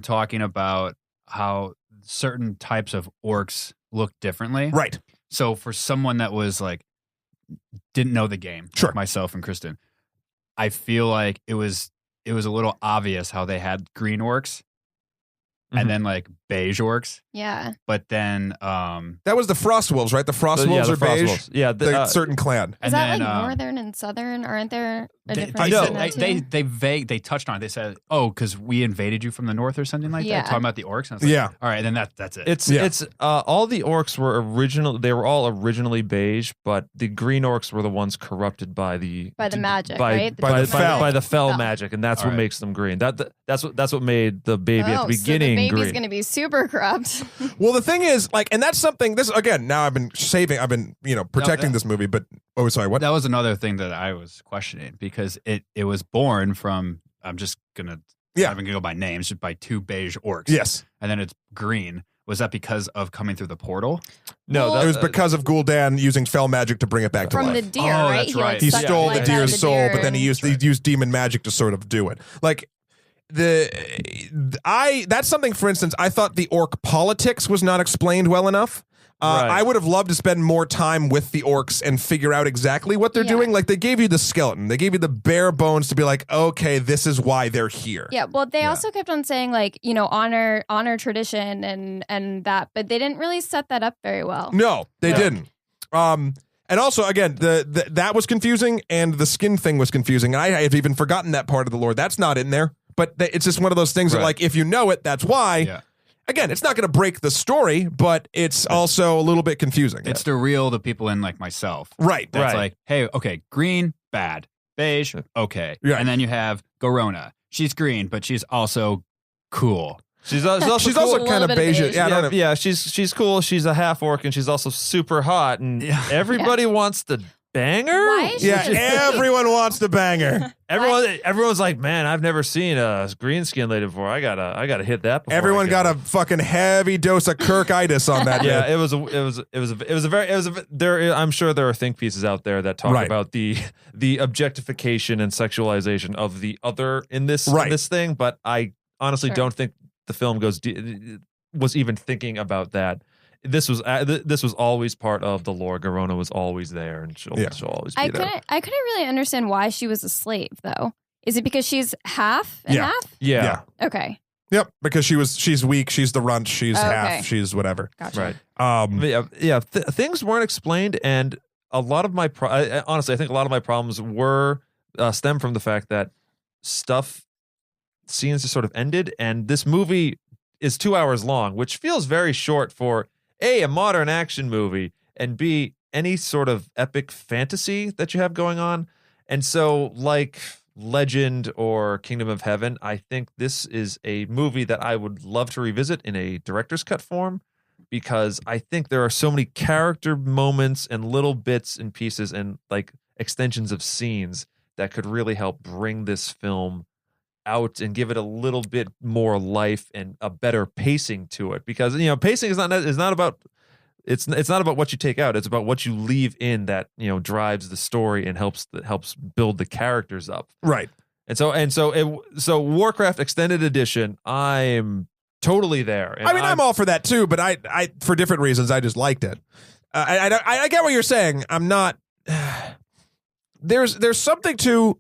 talking about how certain types of orcs look differently. Right. So for someone that was didn't know the game, sure, myself and Kristen, I feel like it was a little obvious how they had green orcs and then beige orcs. Yeah. But then that was the Frost Wolves, right? The Frost Wolves are beige. Wolves. Yeah, the certain clan. Is that northern and southern? Aren't there a difference? They touched on it. They said, because we invaded you from the north or something like that. Talking about the orcs. And I was like, all right, then that's it. It's all the orcs were all originally beige, but the green orcs were the ones corrupted by the magic, right? By the fell magic, and that's what makes them green. That's what made the baby at the beginning. So the baby's going to be super corrupt. Well, the thing is, and that's something. This again. Now I've been protecting this movie, but sorry, what? That was another thing that I was questioning, because it was born from. I'm just gonna. I'm gonna go by names, just by two beige orcs. Yes, and then it's green. Was that because of coming through the portal? No, it was because of Gul'dan using fell magic to bring it back to life. From the deer, right? That's right. He stole the deer's soul, but then he used used demon magic to sort of do it. That's something, for instance, I thought the orc politics was not explained well enough. Right. I would have loved to spend more time with the orcs and figure out exactly what they're doing. Like, they gave you the skeleton. They gave you the bare bones to be like, okay, this is why they're here. Yeah, well, they also kept on saying, like, you know, honor tradition and that, but they didn't really set that up very well. No, they didn't. And also, again, that was confusing, and the skin thing was confusing. And I have even forgotten that part of the lore. That's not in there. But it's just one of those things that, like, if you know it, that's why. Yeah. Again, it's not going to break the story, but it's also a little bit confusing. It's to reel the people in like myself. Right. That's like, hey, okay, green, bad. Beige, okay. Yeah. And then you have Gorona. She's green, but she's also cool. She's also She's cool. also kind of beige. Yeah, I don't know. Yeah, she's cool. She's a half orc, and she's also super hot. And everybody wants to bang her. Why is she just- everyone wants to bang her. Everyone's like, man, I've never seen a green skin lady before. I gotta hit that. Before Everyone got a fucking heavy dose of Kirkitis on that. Yeah, day. there. I'm sure there are think pieces out there that talk Right. about the objectification and sexualization of the other in this thing, but I honestly don't think the film was even thinking about that. This was always part of the lore. Garona was always there, and she'll always be there. I couldn't really understand why she was a slave, though. Is it because she's half and half? Yeah. Okay. Yep, because she's weak, she's the runt, she's Okay. half, she's whatever. Gotcha. Right. Things weren't explained, and a lot of my honestly, I think a lot of my problems were stem from the fact that scenes just sort of ended, and this movie is 2 hours long, which feels very short for A, modern action movie, and B, any sort of epic fantasy that you have going on. And so, like Legend or Kingdom of Heaven, I think this is a movie that I would love to revisit in a director's cut form, because I think there are so many character moments and little bits and pieces and like extensions of scenes that could really help bring this film out and give it a little bit more life and a better pacing to it, because pacing is not about it's not about what you take out, it's about what you leave in that drives the story and helps build the characters up. Right. And so Warcraft Extended Edition, I'm totally there. And I'm all for that too, but I for different reasons I just liked it. I get what you're saying. I'm not. There's something to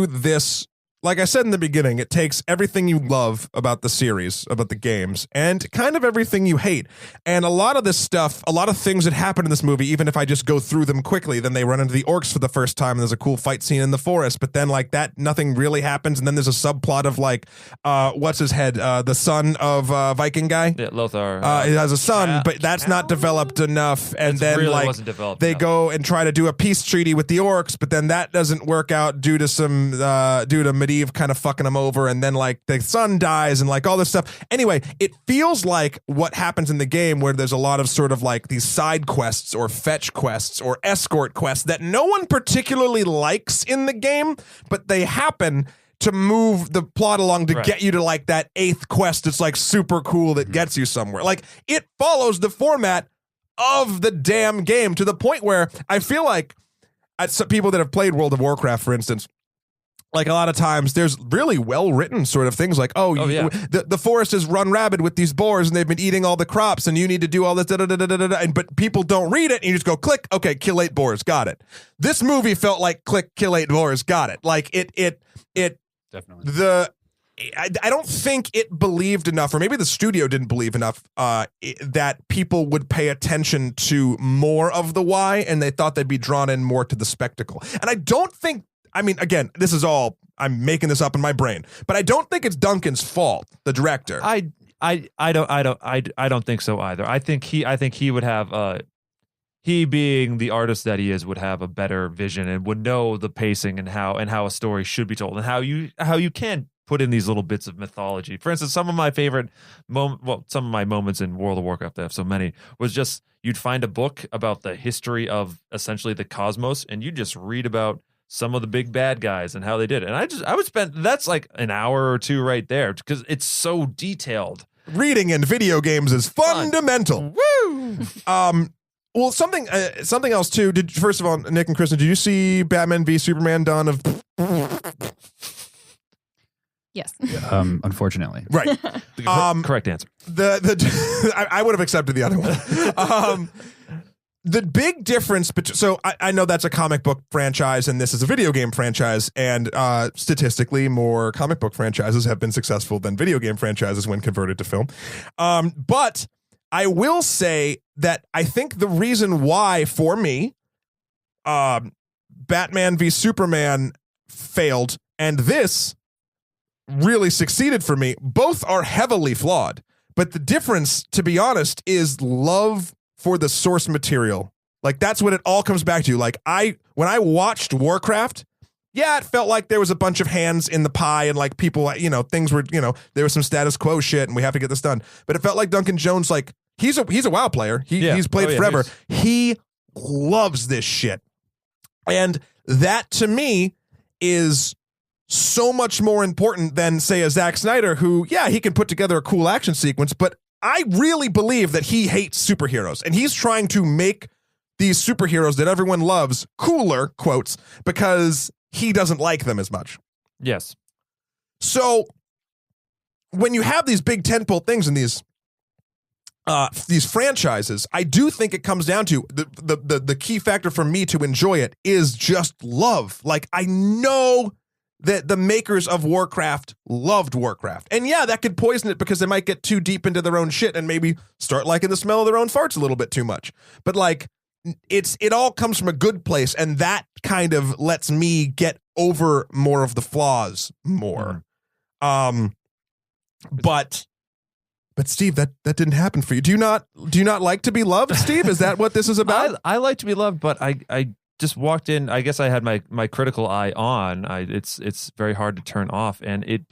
this. Like I said in the beginning, it takes everything you love about the series, about the games, and kind of everything you hate. And a lot of this stuff, a lot of things that happen in this movie, even if I just go through them quickly, then they run into the orcs for the first time, and there's a cool fight scene in the forest, but then like that, nothing really happens, and then there's a subplot of like, what's his head? The son of Viking guy? Yeah, Lothar. He has a son, but that's not developed enough. And then really like wasn't developed they enough. go and try to do a peace treaty with the orcs, but then that doesn't work out due to Medivh kind of fucking him over, and then like the son dies and like all this stuff. Anyway, it feels like what happens in the game, where there's a lot of sort of like these side quests or fetch quests or escort quests that no one particularly likes in the game, but they happen to move the plot along to get you to like that 8th quest. It's like super cool that gets you somewhere. Like it follows the format of the damn game to the point where I feel like some people that have played World of Warcraft, for instance, like a lot of times there's really well-written sort of things like, the forest is run rabid with these boars and they've been eating all the crops and you need to do all this, but people don't read it and you just go, click, okay, kill 8 boars, got it. This movie felt like click, kill 8 boars, got it. Like it Definitely. I don't think it believed enough, or maybe the studio didn't believe enough that people would pay attention to more of the why, and they thought they'd be drawn in more to the spectacle. And I don't think, again, this is all, I'm making this up in my brain, but I don't think it's Duncan's fault, the director. I don't think so either. I think he would have he, being the artist that he is, would have a better vision and would know the pacing and how a story should be told and how you can put in these little bits of mythology. For instance, some of my favorite some of my moments in World of Warcraft, I have so many, was just you'd find a book about the history of essentially the cosmos, and you just read about some of the big bad guys and how they did it. And I would spend, that's like an hour or two right there, because it's so detailed. Reading in video games is fundamental. Woo! Well, something else too. First of all, Nick and Kristen, did you see Batman v Superman: Dawn of? Yes. Unfortunately. Right. Correct answer. I would have accepted the other one. The big difference between, so I know that's a comic book franchise and this is a video game franchise, and statistically more comic book franchises have been successful than video game franchises when converted to film. But I will say that I think the reason why, for me, Batman v Superman failed and this really succeeded for me, both are heavily flawed. But the difference, to be honest, is love for the source material. Like, that's what it all comes back to. Like, when I watched Warcraft, yeah, it felt like there was a bunch of hands in the pie and like people, things were, there was some status quo shit and we have to get this done. But it felt like Duncan Jones, like, he's a WoW player. He's played forever. He loves this shit. And that, to me, is so much more important than, say, a Zack Snyder who, yeah, he can put together a cool action sequence, but I really believe that he hates superheroes and he's trying to make these superheroes that everyone loves cooler, quotes, because he doesn't like them as much. Yes. So when you have these big tentpole things in these franchises, I do think it comes down to the key factor for me to enjoy it is just love. Like, I know that the makers of Warcraft loved Warcraft. And yeah, that could poison it because they might get too deep into their own shit and maybe start liking the smell of their own farts a little bit too much. But like, it all comes from a good place, and that kind of lets me get over more of the flaws more. But Steve, that didn't happen for you. Do you not like to be loved, Steve? Is that what this is about? I like to be loved, but I just walked in. I guess I had my critical eye on. It's very hard to turn off, and it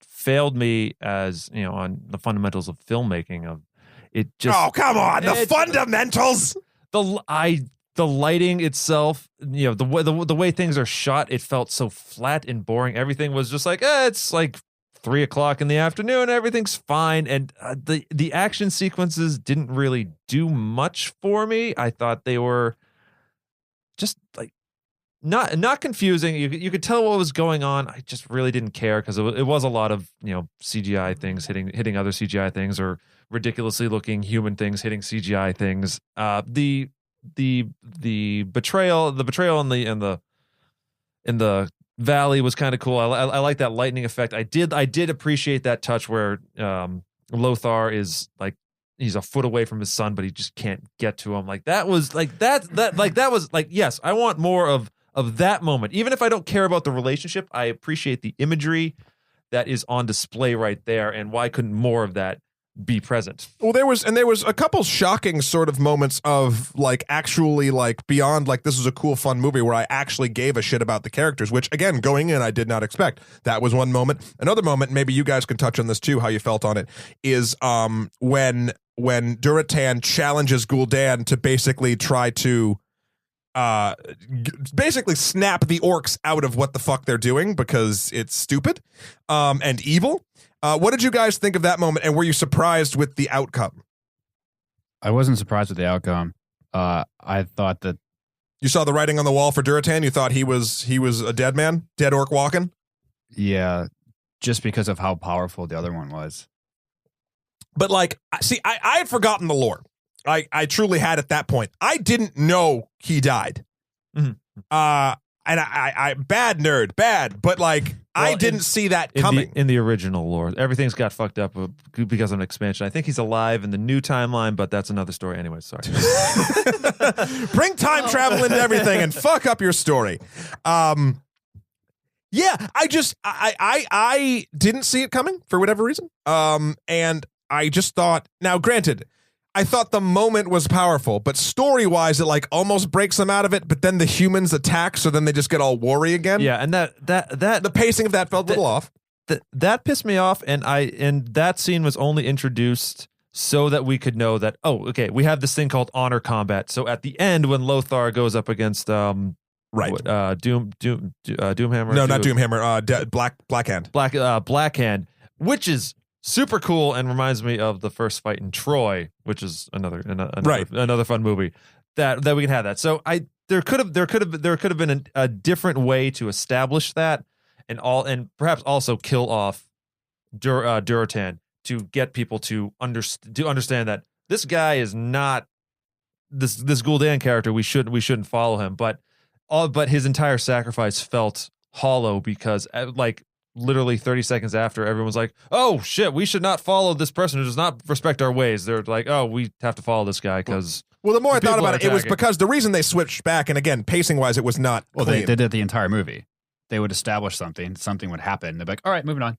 failed me as on the fundamentals of filmmaking. Of it just. Oh, come on, the fundamentals. The lighting itself, the way things are shot, it felt so flat and boring. Everything was just like, it's like 3:00 in the afternoon, everything's fine. And the action sequences didn't really do much for me. I thought they were just like not confusing. You could tell what was going on. I just really didn't care because it was a lot of CGI things hitting other CGI things, or ridiculously looking human things hitting CGI things. The betrayal in the valley was kind of cool. I like that lightning effect. I did appreciate that touch where Lothar is like, he's a foot away from his son, but he just can't get to him. Like, that was like that was like, yes, I want more of that moment. Even if I don't care about the relationship, I appreciate the imagery that is on display right there. And why couldn't more of that be present? Well, there was a couple shocking sort of moments of like actually like beyond like this was a cool fun movie where I actually gave a shit about the characters, which again, going in, I did not expect. That was one moment. Another moment, maybe you guys can touch on this too, how you felt on it, is when Duratan challenges Gul'dan to basically try to basically snap the orcs out of what the fuck they're doing because it's stupid and evil. What did you guys think of that moment, and were you surprised with the outcome? I wasn't surprised with the outcome. I thought that you saw the writing on the wall for Duratan. You thought he was a dead man, dead orc walking. Yeah, just because of how powerful the other one was. But like, see, I had forgotten the lore. I truly had at that point. I didn't know he died. Mm-hmm. And I bad nerd, bad, but like, I didn't see that coming. In the original lore, everything's got fucked up because of an expansion. I think he's alive in the new timeline, but that's another story anyway. Sorry. Bring time travel into everything and fuck up your story. Yeah, I didn't see it coming for whatever reason. And I just thought, now granted, I thought the moment was powerful, but story-wise, it like almost breaks them out of it. But then the humans attack, so then they just get all worry again. Yeah, and that the pacing of that felt a little off. That pissed me off, and that scene was only introduced so that we could know that, oh, okay, we have this thing called honor combat. So at the end, when Lothar goes up against Doomhammer. No, not Doomhammer. Blackhand. Blackhand, which is super cool and reminds me of the first fight in Troy, which is another fun movie that we can have that. So there could have been a different way to establish that, and perhaps also kill off Durotan to get people to understand that this guy is not this Gul'dan character. We shouldn't follow him. But his entire sacrifice felt hollow because like literally 30 seconds after, everyone's like, oh shit, we should not follow this person who does not respect our ways. They're like, oh, we have to follow this guy because. Well, the more I thought about it, it was attacking. because the reason they switched back, and again, pacing wise, it was not. Well, they clean. did it the entire movie. They would establish something would happen. They'd be like, all right, moving on.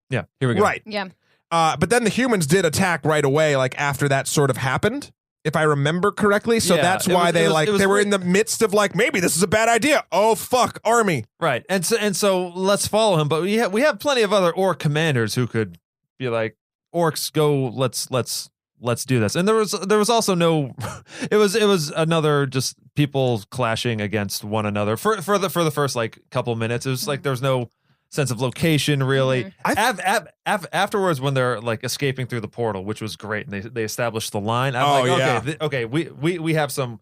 Yeah, here we go. Right. Yeah. But then the humans did attack right away, like after that sort of happened, if I remember correctly. So Yeah, that's it why was- they it was- like it was they were weird. in the midst of like maybe this is a bad idea. Oh fuck, army. Right, and so let's follow him. But we have plenty of other orc commanders who could be like, orcs, go. Let's do this. And there was also no. It was another just people clashing against one another for the first like couple minutes. It was like there was no sense of location really. Afterwards, when they're like escaping through the portal, which was great, and they established the line. I'm okay, we have some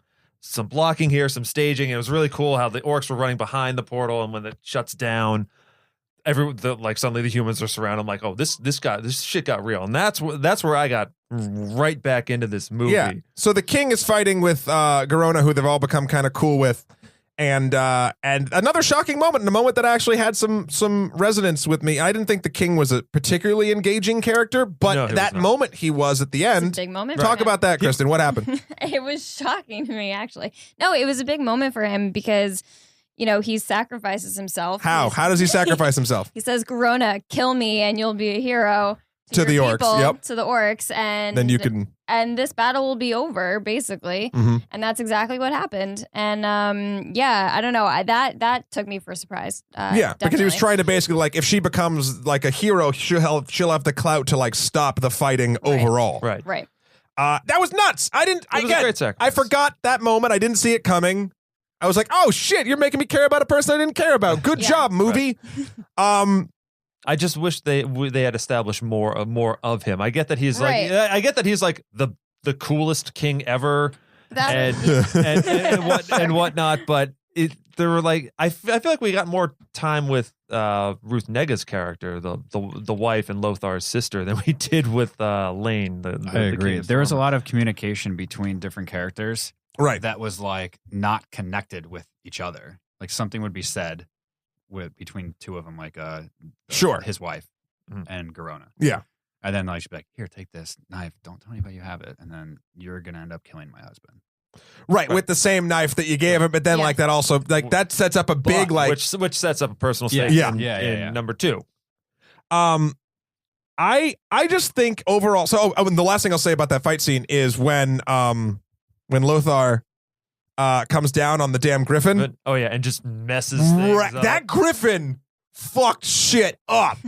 blocking here, some staging. It was really cool how the orcs were running behind the portal, and when it shuts down, suddenly the humans are surrounded. I'm like, oh, this shit got real, and that's where I got right back into this movie. Yeah. So the king is fighting with Garona, who they've all become kind of cool with. And another shocking moment, in a moment that actually had some resonance with me. I didn't think the king was a particularly engaging character, but No, he that was not. moment he was at the It's a end. big moment. for Talk him. about that, Kristen. What happened? It was shocking to me, actually. No, it was a big moment for him because, he sacrifices himself. How does he sacrifice himself? He says, Garona, kill me and you'll be a hero To the your orcs, people, yep. to the orcs. And Then you can. and this battle will be over, basically. Mhm. And that's exactly what happened. And I don't know. That took me for a surprise. Because he was definitely. trying to basically like if she becomes like a hero, she'll have the clout to like stop the fighting overall. Right. Right. That was nuts. It was a great sacrifice. I forgot that moment. I didn't see it coming. I was like, oh shit, you're making me care about a person I didn't care about. Good Yeah. job, movie. I just wish they had established more of him. I get that he's Right. like the coolest king ever That, and whatnot. But there were like I feel like we got more time with Ruth Nega's character, the wife and Lothar's sister, than we did with Lane. I The agree. king of There was a Storm. lot of communication between different characters Right. that was like not connected with each other. Like something would be said between two of them, like Sure. his wife Mhm. and Garona. Yeah. And then like she'd be like, here, take this knife. Don't tell anybody you have it. And then you're gonna end up killing my husband. Right, with the same knife that you gave him, but then Yeah. like that also like that sets up a big But- like which sets up a personal stake Yeah. in number 2. I just think overall. So the last thing I'll say about that fight scene is when Lothar comes down on the damn griffin. But, oh yeah, and just messes things Right, up. that griffin fucked shit up.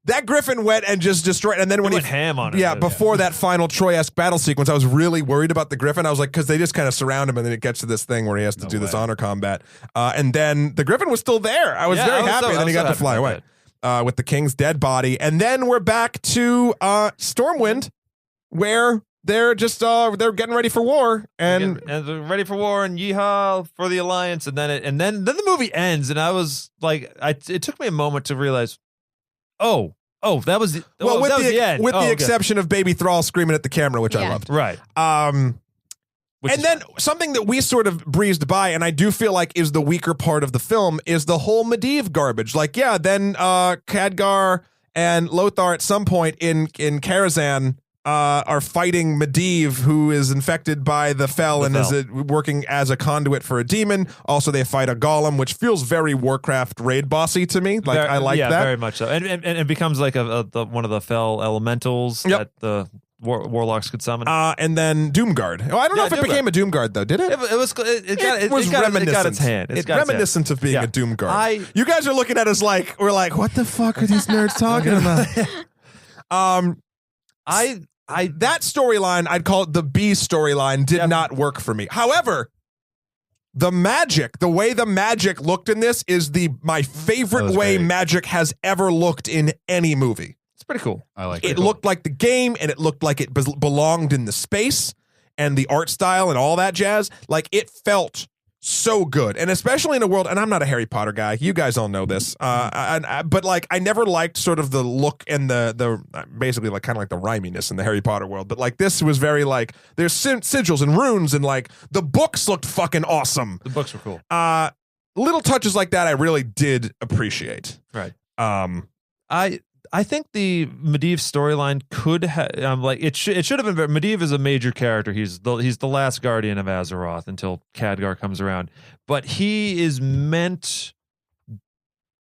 That griffin went and just destroyed. And then when went ham on it. yeah, before that final Troy-esque battle sequence, I was really worried about the griffin. I was like, because they just kind of surround him, and then it gets to this thing where he has to No do this way. honor combat. And then the griffin was still there. I was Yeah, very I was happy. so- and I then he was got so to happy fly about away with the king's dead body. And then we're back to Stormwind, where they're just they're getting ready for war. And they're ready for war and yeehaw for the alliance, and then the movie ends, and I was like, it took me a moment to realize, that was the end. with the Okay. exception of Baby Thrall screaming at the camera, which I Yeah. loved. right. Which And is then something that we sort of breezed by, and I do feel like is the weaker part of the film, is the whole Medivh garbage. Like, yeah, then Khadgar and Lothar at some point in Karazhan are fighting Medivh, who is infected by the Fel and is working as a conduit for a demon. Also, they fight a golem, which feels very Warcraft raid bossy to me. Like, I like that. very much so, and it becomes like one of the fell elementals Yep. that the warlocks could summon. And then Doomguard. Oh, I don't know Yeah, if it Doomguard. became a Doomguard, though, did it? it was It was reminiscent. it got its hand. It's reminiscent of being Yeah. a Doomguard. You guys are looking at us like we're like, what the fuck are these nerds talking about? That storyline, I'd call it the B storyline, did not work for me. However, the way the magic looked in this is my favorite way great. magic has ever looked in any movie. It's pretty cool. I like It looked like the game, and it looked like it belonged in the space and the art style and all that jazz. Like, it felt so good, and especially in a world. And I'm not a Harry Potter guy. You guys all know this. But like, I never liked sort of the look and the basically like kind of like the rhyminess in the Harry Potter world. But like this was very like there's sigils and runes, and like the books looked fucking awesome. The books were cool. Little touches like that I really did appreciate. Right. I think the Medivh storyline could have like it should have been. Medivh is a major character. He's the last guardian of Azeroth until Khadgar comes around. But he is meant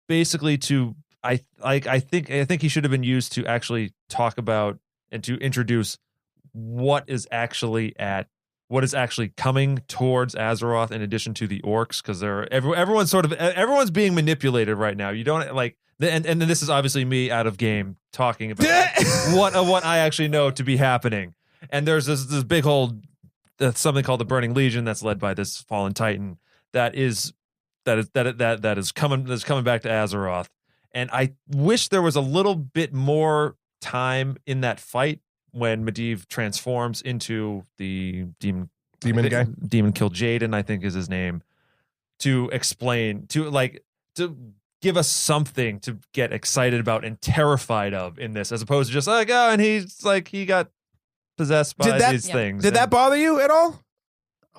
basically to I think he should have been used to actually talk about and to introduce what is actually coming towards Azeroth in addition to the orcs, because everyone's being manipulated right now. You don't like. And this is obviously me out of game talking about what I actually know to be happening. And there's this big whole something called the Burning Legion that's led by this fallen titan that is coming back to Azeroth. And I wish there was a little bit more time in that fight when Medivh transforms into the demon guy. Demon Kill Jaden, I think is his name, to explain to give us something to get excited about and terrified of in this, as opposed to just like, oh, and he's like, he got possessed by these things. Did that bother you at all?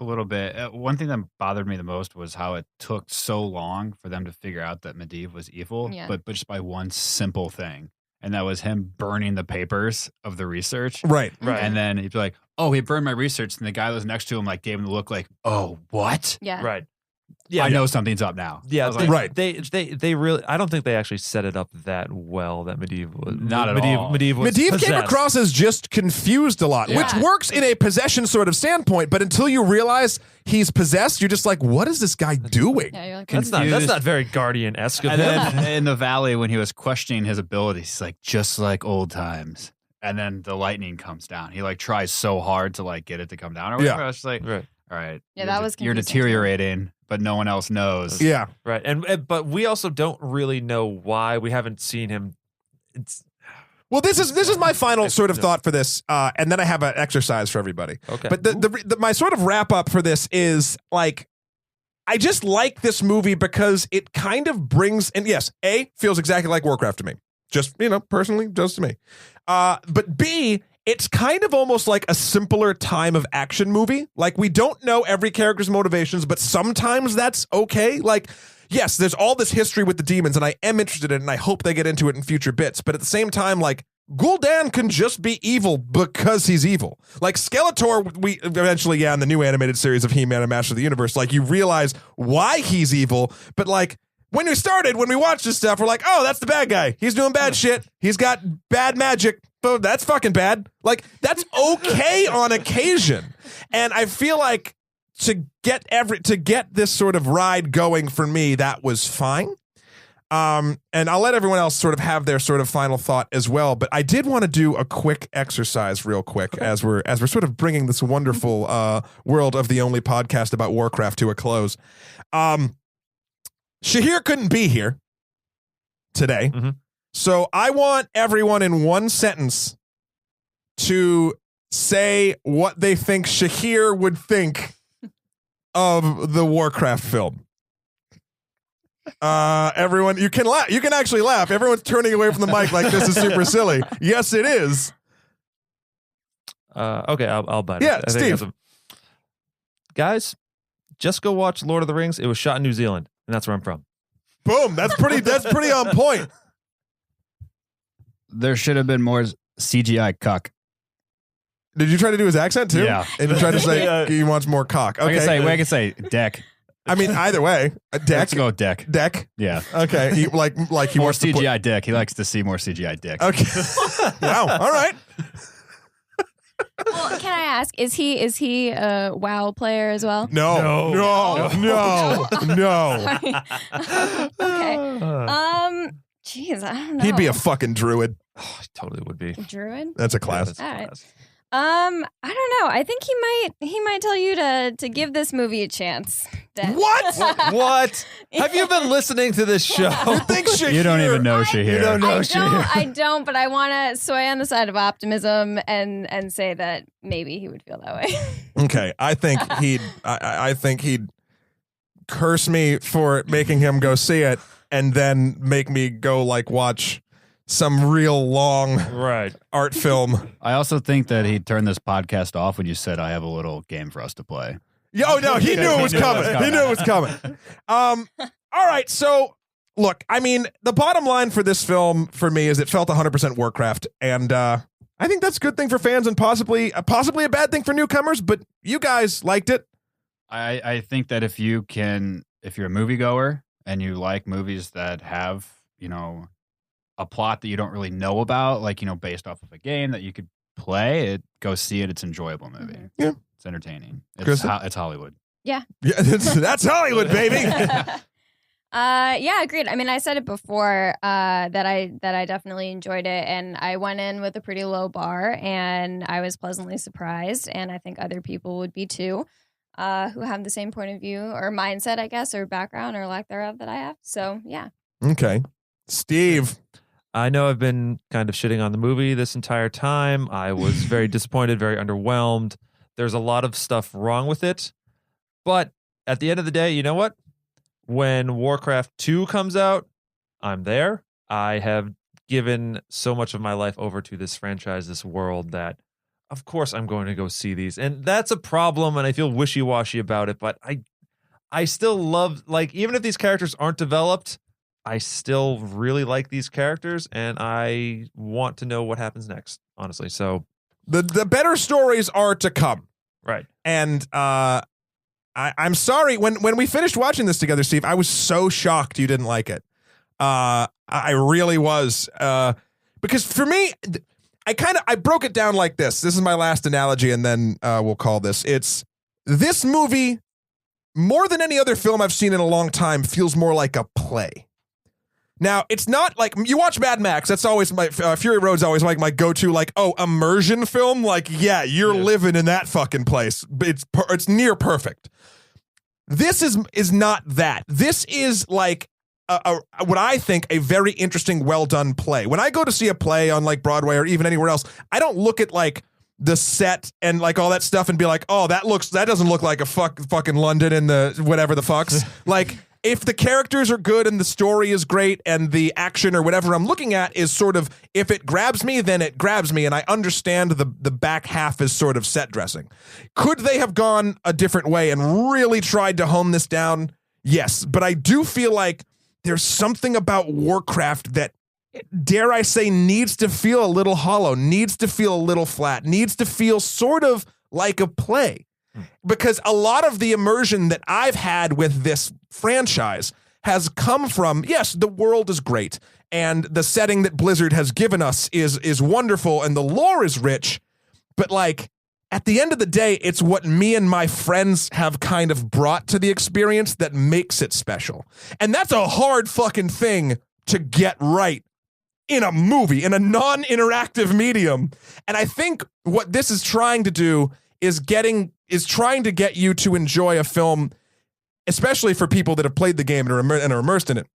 A little bit. One thing that bothered me the most was how it took so long for them to figure out that Medivh was evil, but just by one simple thing. And that was him burning the papers of the research. Right. And then he'd be like, oh, he burned my research. And the guy that was next to him like gave him the look like, oh, what? Yeah. Right. Yeah, I know something's up now. Yeah, right. They really. I don't think they actually set it up that well. That Medivh was not at all. Medivh came across as just confused a lot, which works in a possession sort of standpoint. But until you realize he's possessed, you're just like, what is this guy doing? Yeah, you're like, that's not very Guardian-esque of And him. then in the valley, when he was questioning his abilities, he's like, just like old times. And then the lightning comes down. He like tries so hard to like get it to come down. Or whatever. I was just like, all right, Yeah, that was you're confusing deteriorating, but no one else knows. Yeah. Right. But we also don't really know why. We haven't seen him. Well, this is my final sort of thought for this, and then I have an exercise for everybody. Okay. But my sort of wrap up for this is like, I just like this movie because it kind of brings, and yes, A, feels exactly like Warcraft to me. Just, personally, just to me. But B, it's kind of almost like a simpler time of action movie. Like, we don't know every character's motivations, but sometimes that's okay. Like, yes, there's all this history with the demons, and I am interested in it, and I hope they get into it in future bits. But at the same time, like, Gul'dan can just be evil because he's evil. Like, Skeletor, we eventually, in the new animated series of He-Man and Master of the Universe, like, you realize why he's evil, but like, when we watched this stuff, we're like, oh, that's the bad guy. He's doing bad shit. He's got bad magic. Oh, that's fucking bad. Like, that's okay on occasion. And I feel like to get this sort of ride going for me, that was fine. And I'll let everyone else sort of have their sort of final thought as well. But I did want to do a quick exercise real quick as we're sort of bringing this wonderful world of the only podcast about Warcraft to a close. Shahir couldn't be here today. Mm-hmm. So I want everyone in one sentence to say what they think Shahir would think of the Warcraft film. Everyone, you can laugh. You can actually laugh. Everyone's turning away from the mic like this is super silly. Yes, it is. Okay, I'll buy it. Yeah, Steve. Guys, just go watch Lord of the Rings. It was shot in New Zealand, and that's where I'm from. Boom. That's pretty on point. There should have been more CGI cuck. Did you try to do his accent too? Yeah. And you tried to say he wants more cock. Okay. I can say deck. I mean, either way, a deck. Let's go deck. Deck. Yeah. Okay. He like he more wants to CGI dick. He likes to see more CGI dick. Okay. Wow. All right. Well, can I ask, is he a WoW player as well? No. Okay. Jeez, I don't know. He'd be a fucking druid. Oh, he totally would be. Druid? That's a class. That's a All right. class. I don't know. I think he might tell you to give this movie a chance. Dan. What? What? Have you been listening to this show? You think Shahir? You don't even know Shahir. You don't know Shahir. I don't, but I want to sway on the side of optimism and say that maybe he would feel that way. Okay. I think he'd curse me for making him go see it and then make me go like watch some real long Right. art film. I also think that he turned this podcast off when you said I have a little game for us to play. Oh no, he knew it was coming. He knew it was coming. All right, so look, I mean, the bottom line for this film for me is it felt 100% Warcraft, and I think that's a good thing for fans and possibly a bad thing for newcomers. But you guys liked it. I think that if you're a moviegoer and you like movies that have, a plot that you don't really know about, like, based off of a game that you could play, go see it. It's an enjoyable movie. Mm-hmm. Yeah. It's entertaining. Kristen? It's Hollywood. Yeah. Yeah, that's Hollywood, baby. Yeah, agreed. I mean, I said it before that I definitely enjoyed it, and I went in with a pretty low bar, and I was pleasantly surprised, and I think other people would be too, who have the same point of view or mindset, I guess, or background or lack thereof that I have. So, yeah. Okay, Steve. I know I've been kind of shitting on the movie this entire time. I was very disappointed, very underwhelmed. There's a lot of stuff wrong with it. But at the end of the day, you know what? When Warcraft 2 comes out, I'm there. I have given so much of my life over to this franchise, this world, that of course I'm going to go see these. And that's a problem, and I feel wishy-washy about it. But I still love, like, even if these characters aren't developed, I still really like these characters, and I want to know what happens next, honestly. So The better stories are to come. right. And I'm sorry, when we finished watching this together, Steve, I was so shocked you didn't like it. I really was. Because for me, I broke it down like this. This is my last analogy, and then we'll call this. It's this movie, more than any other film I've seen in a long time, feels more like a play. Now, it's not like you watch Mad Max. That's always my Fury Road's always like my go-to, like, oh, immersion film. Like, yeah, you're living in that fucking place. It's near perfect. This is not that. This is like what I think a very interesting, well done play. When I go to see a play on like Broadway or even anywhere else, I don't look at like the set and like all that stuff and be like, oh, that doesn't look like a fucking London in the whatever the fucks. Like, if the characters are good and the story is great and the action or whatever I'm looking at is sort of, if it grabs me, then it grabs me, and I understand the back half is sort of set dressing. Could they have gone a different way and really tried to hone this down? Yes, but I do feel like there's something about Warcraft that, dare I say, needs to feel a little hollow, needs to feel a little flat, needs to feel sort of like a play. Because a lot of the immersion that I've had with this franchise has come from, yes, the world is great, and the setting that Blizzard has given us is wonderful, and the lore is rich, but like, at the end of the day, it's what me and my friends have kind of brought to the experience that makes it special. And that's a hard fucking thing to get right in a movie, in a non-interactive medium. And I think what this is trying to do is trying to get you to enjoy a film, especially for people that have played the game and are immersed in it,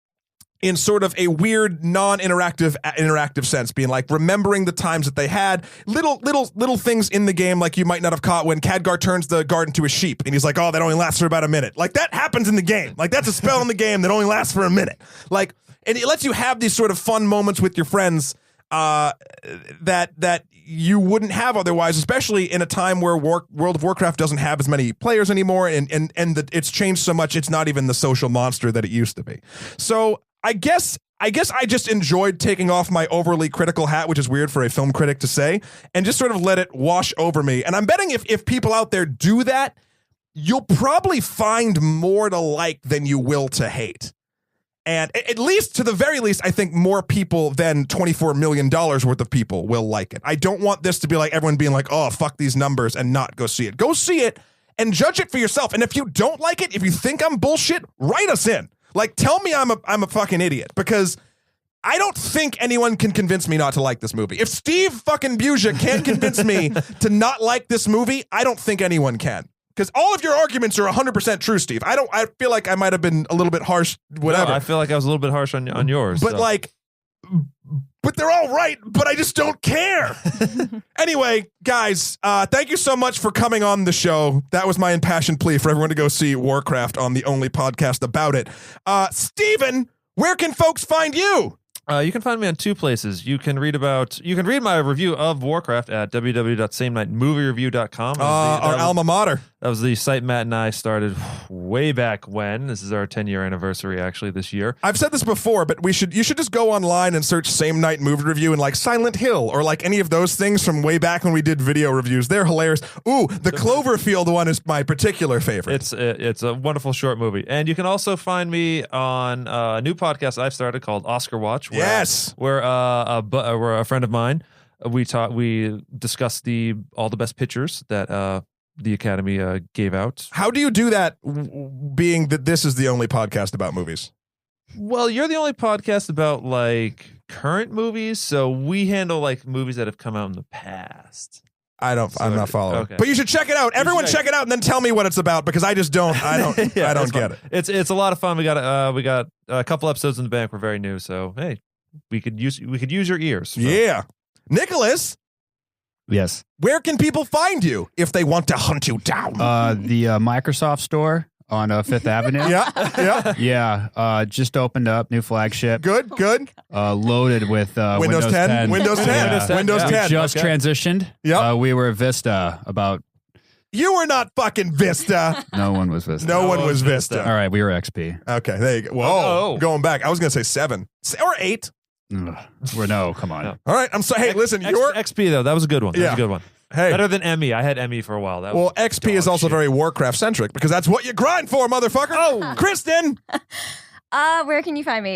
in sort of a weird interactive sense, being like remembering the times that they had, little things in the game like you might not have caught when Khadgar turns the guard into a sheep and he's like, oh, that only lasts for about a minute. Like, that happens in the game. Like, that's a spell in the game that only lasts for a minute. Like, and it lets you have these sort of fun moments with your friends that you wouldn't have otherwise, especially in a time where World of Warcraft doesn't have as many players anymore, and it's changed so much, it's not even the social monster that it used to be. So I guess I just enjoyed taking off my overly critical hat, which is weird for a film critic to say, and just sort of let it wash over me. And I'm betting if people out there do that, you'll probably find more to like than you will to hate. And at least, to the very least, I think more people than $24 million worth of people will like it. I don't want this to be like everyone being like, oh, fuck these numbers and not go see it. Go see it and judge it for yourself. And if you don't like it, if you think I'm bullshit, write us in. Like, tell me I'm a fucking idiot, because I don't think anyone can convince me not to like this movie. If Steve fucking Buja can't convince me to not like this movie, I don't think anyone can. Because all of your arguments are 100% true, Steve. I feel like I might have been a little bit harsh, whatever. No, I feel like I was a little bit harsh on yours. But like, but they're all right, but I just don't care. Anyway, guys, thank you so much for coming on the show. That was my impassioned plea for everyone to go see Warcraft on the only podcast about it. Steven, where can folks find you? You can find me on two places. You can read my review of Warcraft at www.samenightmoviereview.com. Our alma mater. That was the site Matt and I started way back when. This is our 10-year anniversary, actually, this year. I've said this before, but you should just go online and search Same Night Movie Review and like Silent Hill or like any of those things from way back when we did video reviews. They're hilarious. Ooh, the Cloverfield one is my particular favorite. It's a wonderful short movie. And you can also find me on a new podcast I've started called OscarWatch. Where a friend of mine. We discussed all the best pictures that the Academy gave out. How do you do that, being that this is the only podcast about movies? Well, you're the only podcast about like current movies, so we handle like movies that have come out in the past. I'm not following. Okay. But you should check it out. Everyone check it out and then tell me what it's about, because I just don't. I don't get it. It's a lot of fun. We got a couple episodes in the bank. We're very new, so hey, we could use your ears. So. Yeah. Nicholas. Yes. Where can people find you if they want to hunt you down? The Microsoft store on Fifth Avenue. Yeah. Yeah. Just opened up, new flagship. Good. Loaded with Windows 10. Windows 10. Yeah. Windows 10. We just transitioned. Yep. We were Vista about. You were not fucking Vista. No one was Vista. No one was Vista. All right, we were XP. Okay, there you go. Whoa. Going back. I was going to say 7 or 8. Come on. No. All right. I'm sorry. Hey, listen, your XP though, that was a good one. That was a good one. Hey. Better than Emmy. I had Emmy for a while. XP is also very Warcraft centric, because that's what you grind for, motherfucker. Oh, Kristen. Where can you find me?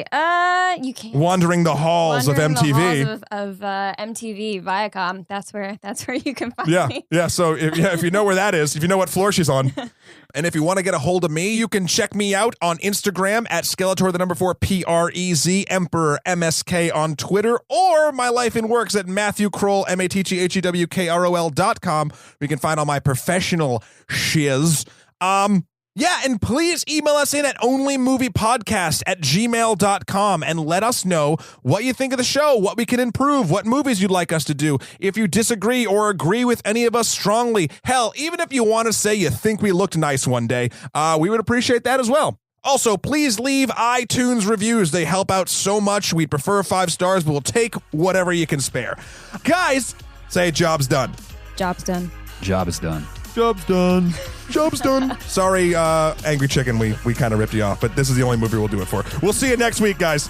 You can Wandering the halls of MTV. The halls of MTV Viacom. That's where you can find me. Yeah. So if you know where that is, if you know what floor she's on, and if you want to get a hold of me, you can check me out on Instagram at Skeletor4 PREZ Emperor MSK on Twitter, or my life and works at Matthew Krol MATTHEWKROL.com. We can find all my professional shiz. Yeah, and please email us in at onlymoviepodcast@gmail.com and let us know what you think of the show, what we can improve, what movies you'd like us to do. If you disagree or agree with any of us strongly, hell, even if you want to say you think we looked nice one day, we would appreciate that as well. Also, please leave iTunes reviews. They help out so much. We'd prefer 5 stars, but we'll take whatever you can spare. Guys, say job's done. Job's done. Job is done. Job's done. Job's done. Sorry, Angry Chicken, we kind of ripped you off, but this is the only movie we'll do it for. We'll see you next week, guys.